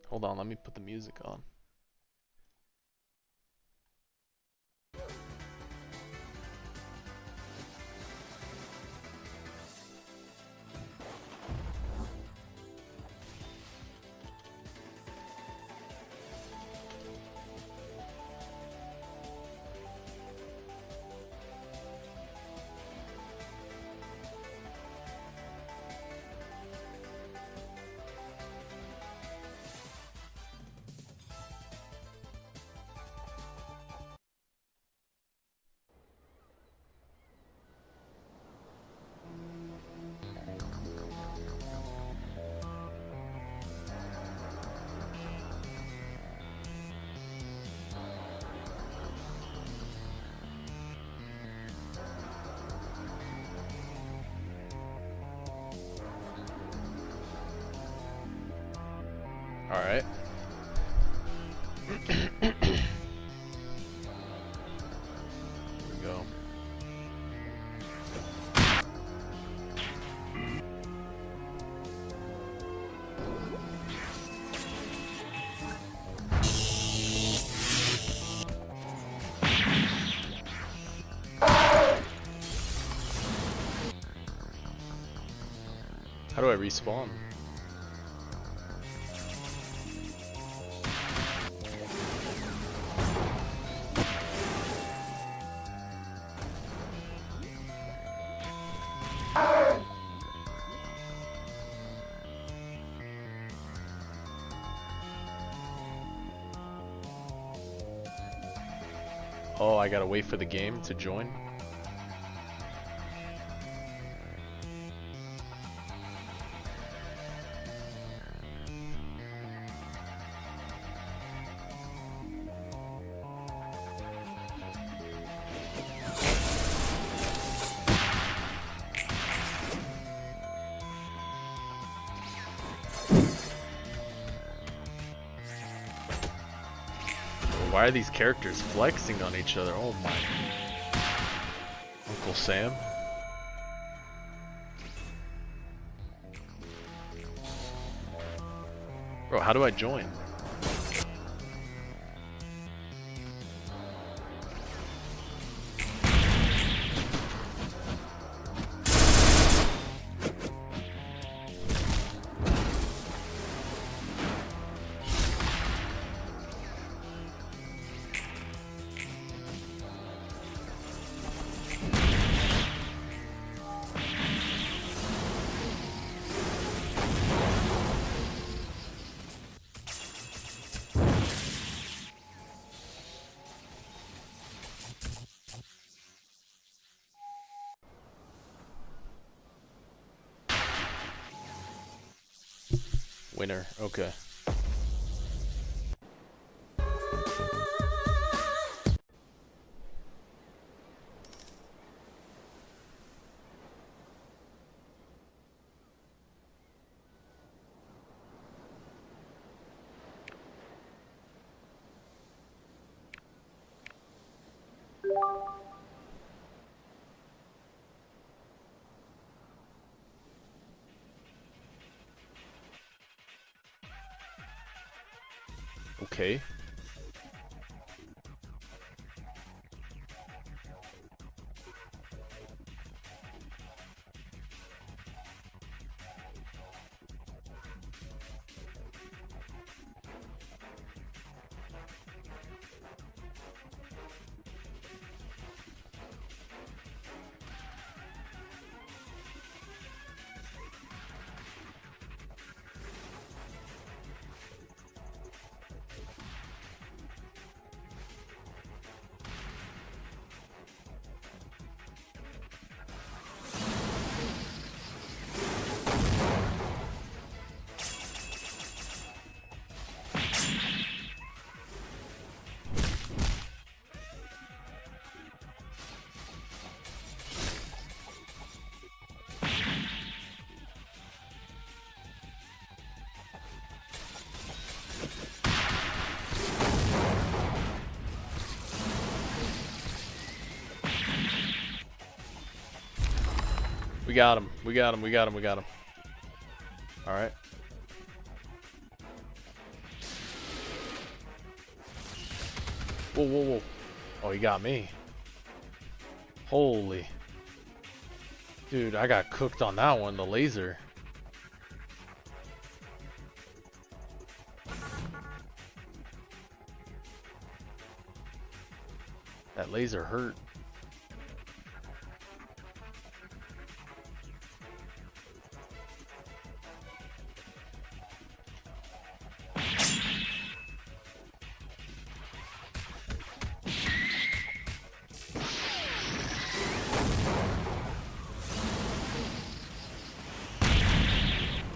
Hold on, let me put the music on. All right. Here we go. How do I respawn? Oh, I gotta wait for the game to join. Why are these characters flexing on each other? Oh my. Uncle Sam? Bro, how do I join? Winner, okay. Okay. We got him. We got him. We got him. We got him. All right. Whoa, whoa, whoa. Oh, he got me. Holy. Dude, I got cooked on that one, the laser. That laser hurt.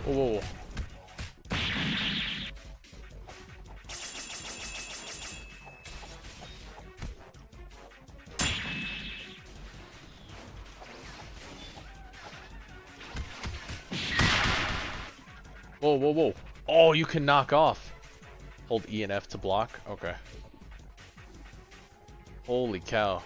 Whoa, whoa, whoa. Whoa, whoa, whoa. Oh, you can knock off. Hold E and F to block. Okay. Holy cow.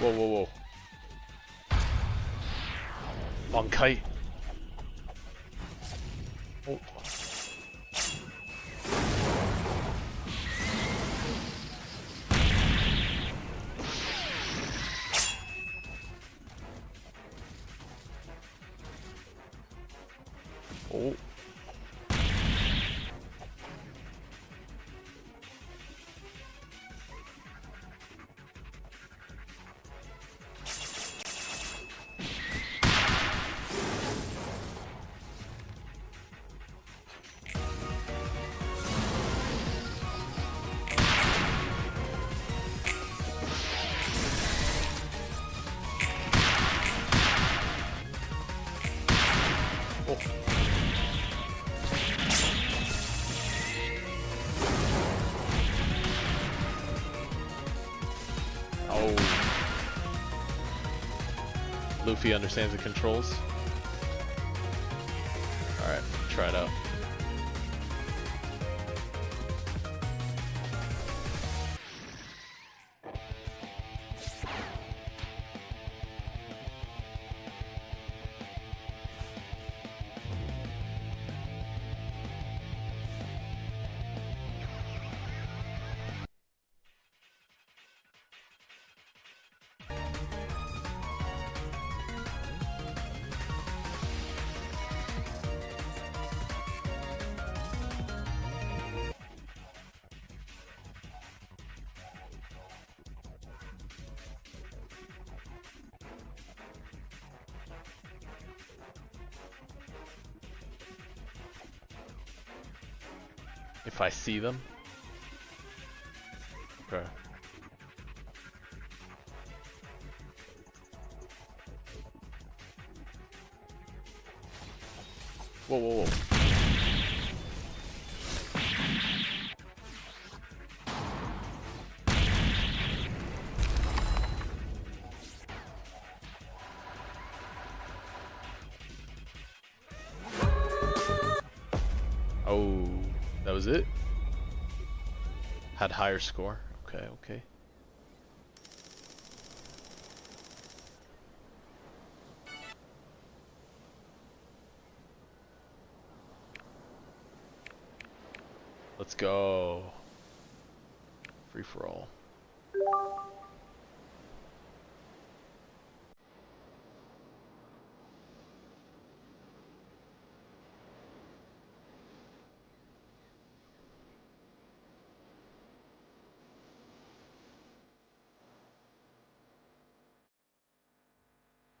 Whoa, whoa, whoa. Long kite. Oh. Oh. Oh. Luffy understands the controls. Alright, try it out. If I see them? Okay. Whoa, whoa, whoa. Oh, that was it? Had higher score. Okay, okay. Let's go. Free for all.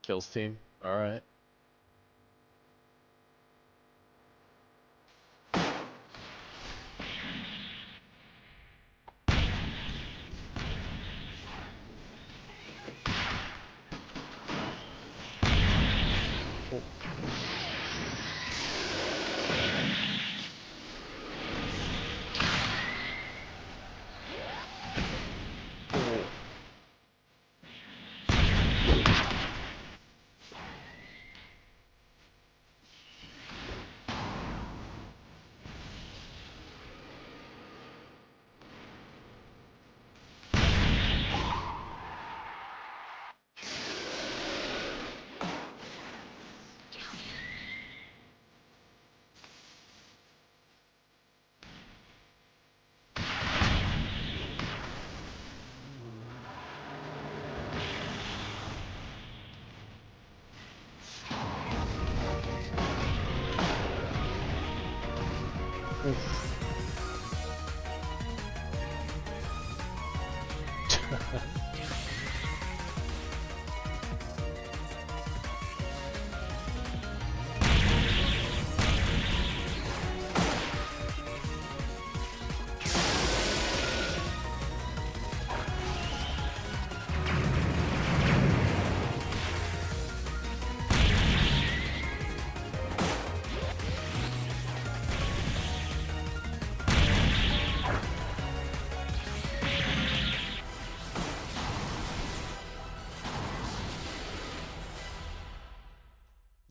Kills team. Alright.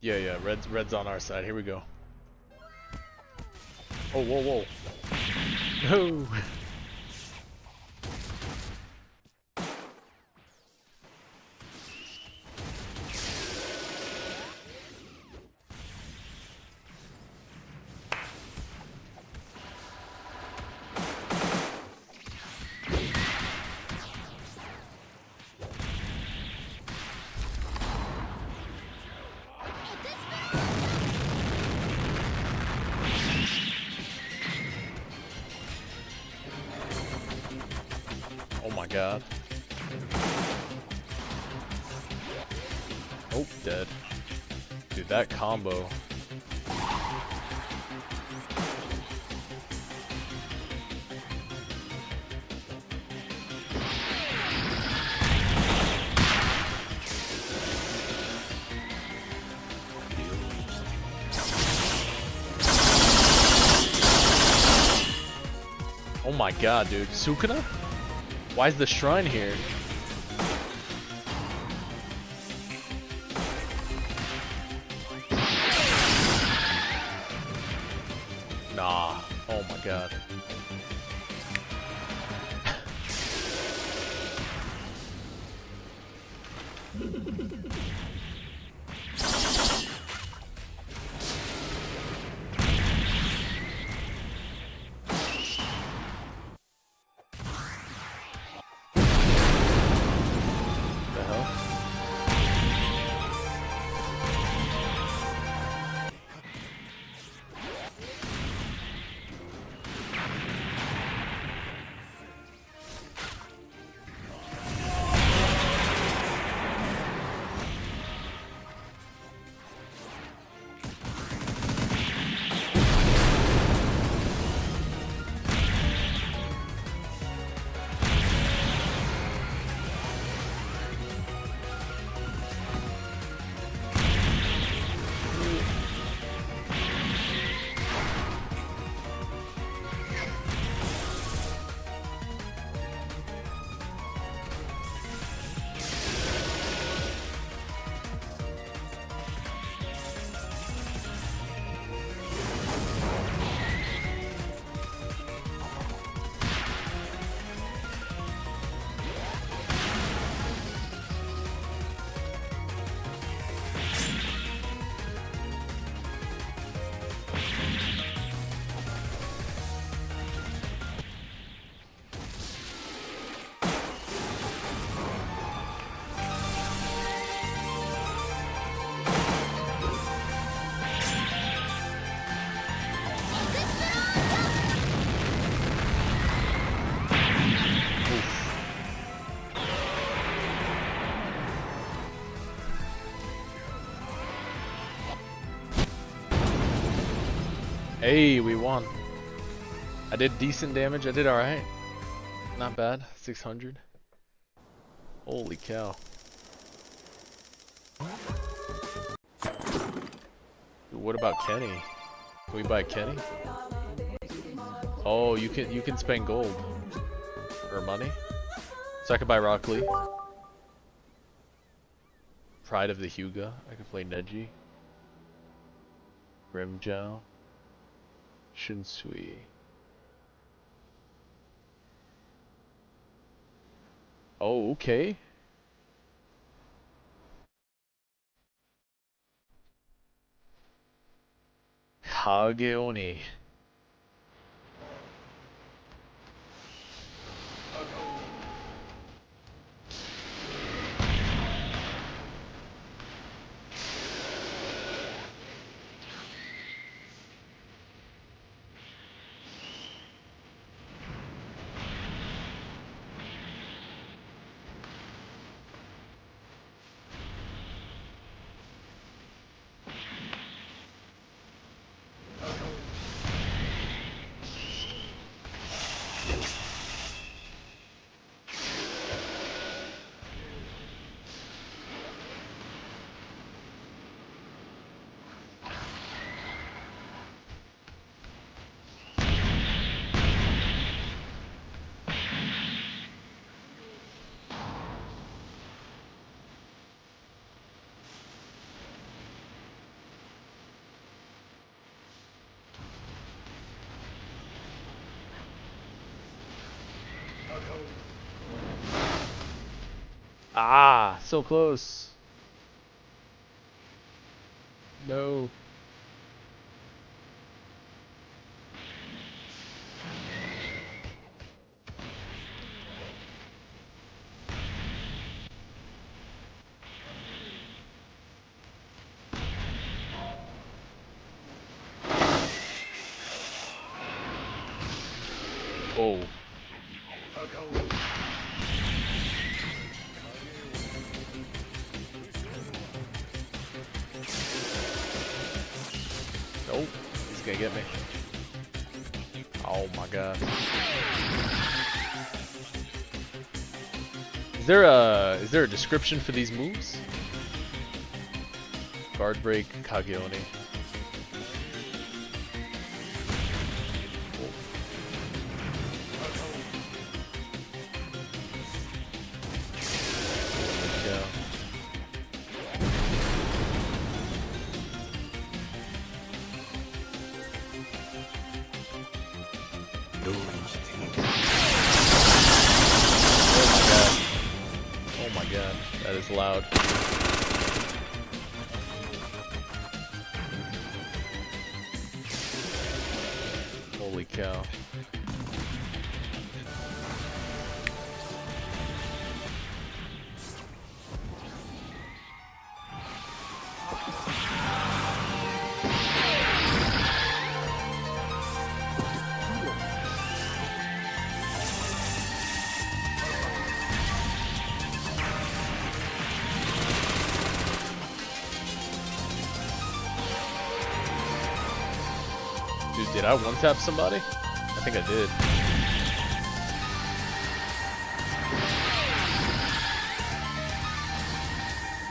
Yeah, yeah, red's on our side. Here we go. Oh, whoa, whoa. No. Oh my god. Oh, dead. Dude, that combo. Oh my god, dude. Sukuna? Why is the shrine here? Nah. Oh my god. The hell? Hey, we won. I did decent damage. I did alright. Not bad. 600. Holy cow. Dude, what about Kenny? Can we buy Kenny? Oh, you can spend gold. Or money. So I could buy Rock Lee. Pride of the Hyuga. I could play Neji. Grimjow. Shinsui. Oh, okay. Hageoni. Ah, so close. No. Oh. Nope. He's gonna get me. Oh my god. Is there a description for these moves? Guard break, Kageoni. Oh my god, that is loud. Holy cow. Dude, did I one-tap somebody? I think I did.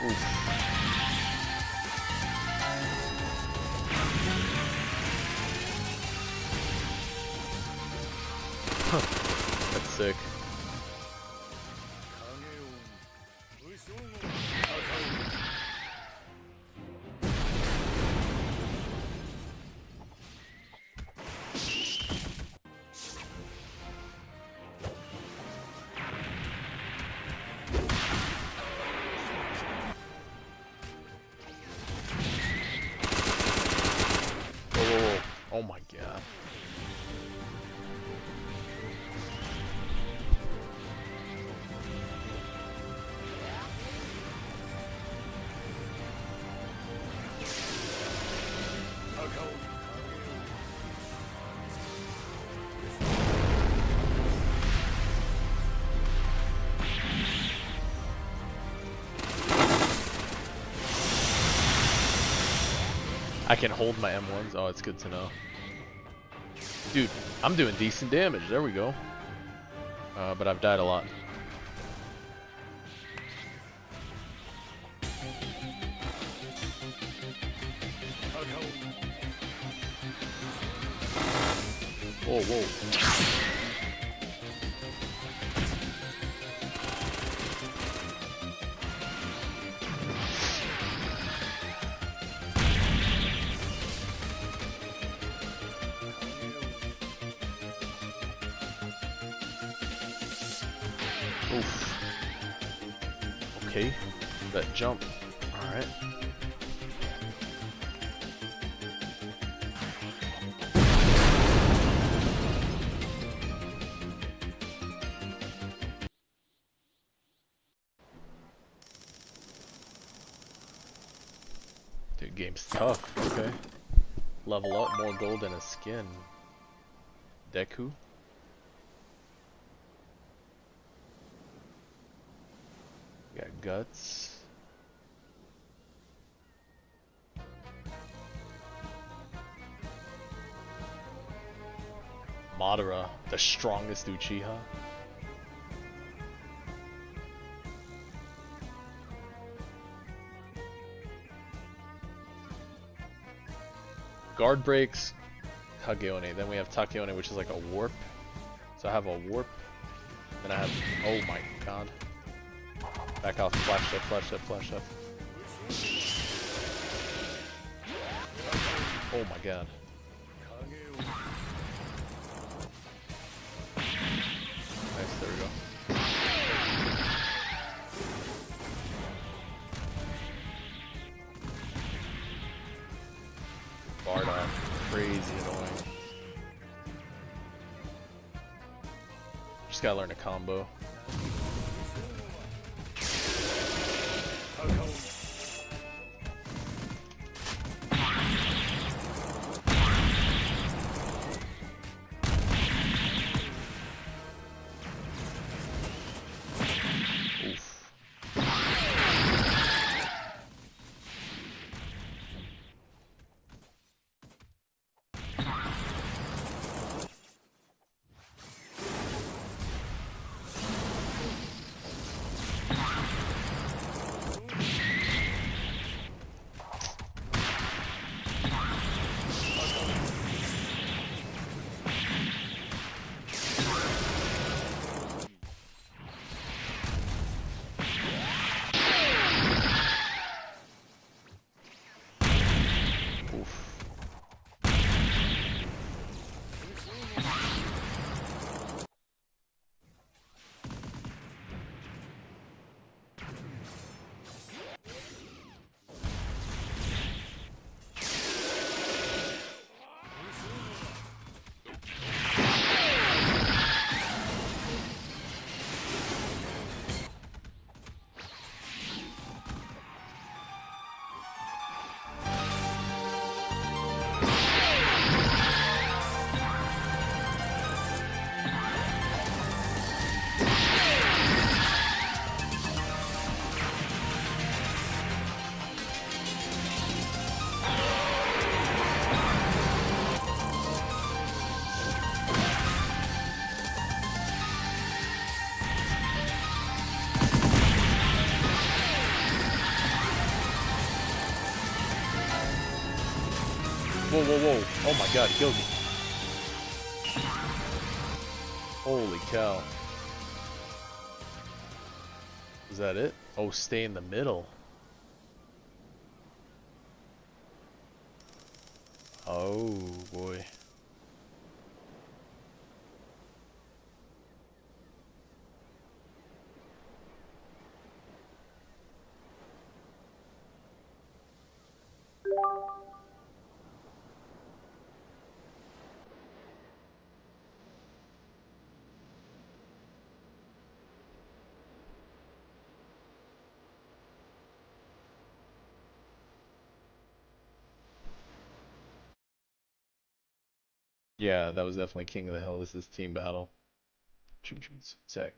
Oof. Huh. That's sick. Oh my god. I can hold my M1s. Oh, it's good to know. Dude, I'm doing decent damage. There we go. But I've died a lot. Whoa, whoa. Oof. Okay, that jump. Alright. Dude, game's tough. Okay. Level up, more gold and a skin. Deku. Got guts. Madara, the strongest Uchiha. Guard breaks, Kageoni. Then we have Takeoni, which is like a warp. So I have a warp. Then I have, oh my god. Back off, flash up, flash up, flash up. Oh my god. Nice, there we go. gotta learn a combo. Whoa, whoa, whoa. Oh my god, he killed me. Holy cow. Is that it? Oh, stay in the middle. Oh boy. Yeah, that was definitely King of the Hill. This is team battle. Choose sec.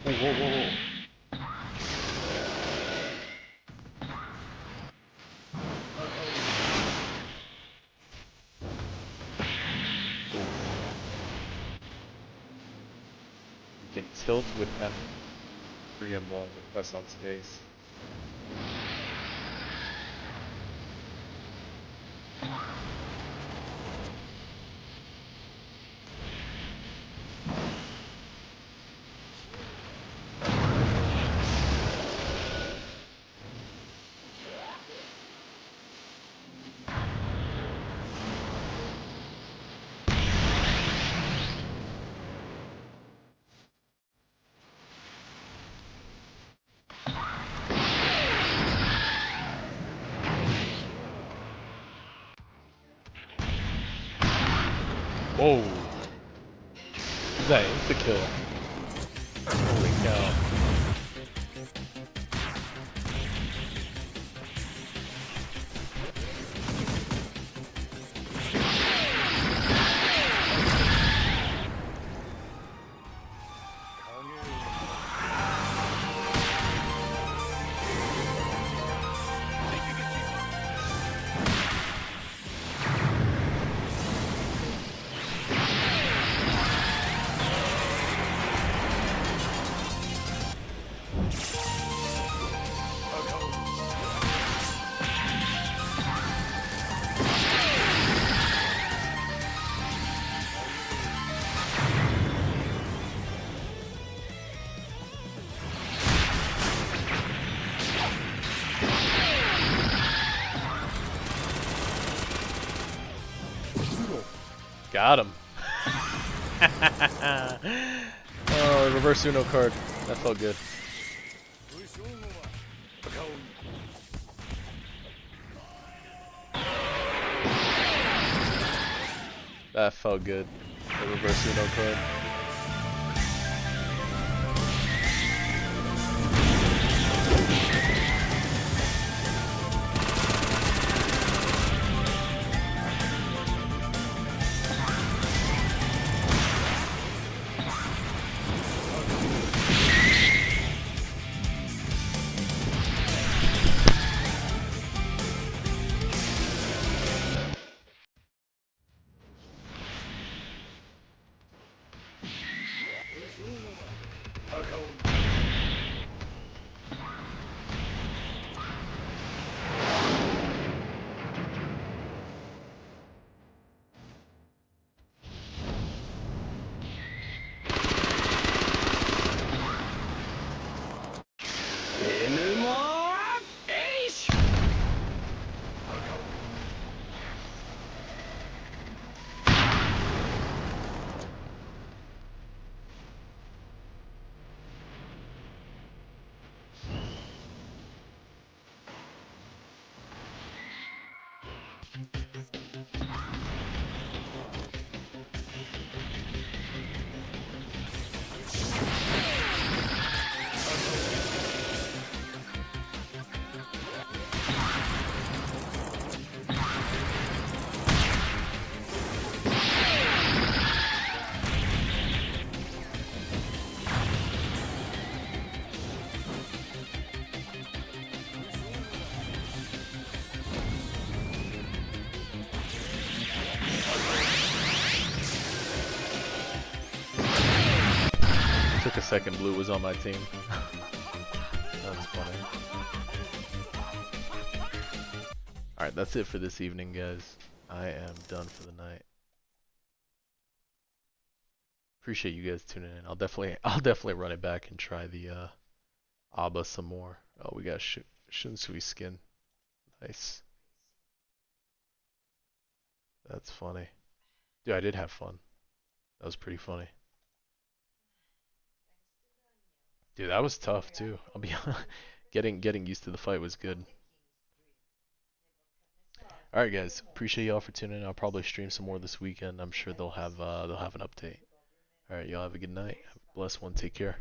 Whoa, whoa, whoa, whoa. You can tilt with F3 and 1 with press on space. Whoa! Is that insta-kill? Holy cow. Got him. Oh, reverse Uno card. That felt good. That felt good. The reverse Uno card. Took a second. Blue was on my team. That's funny. Alright, that's it for this evening, guys. I am done for the night. Appreciate you guys tuning in. I'll definitely run it back and try the Abba some more. Oh, we got Shunsui skin. Nice. That's funny. Dude, I did have fun. That was pretty funny. Dude, that was tough too. I'll be getting used to the fight was good. All right, guys. Appreciate y'all for tuning in. I'll probably stream some more this weekend. I'm sure they'll have an update. All right, y'all have a good night. Have a blessed one. Take care.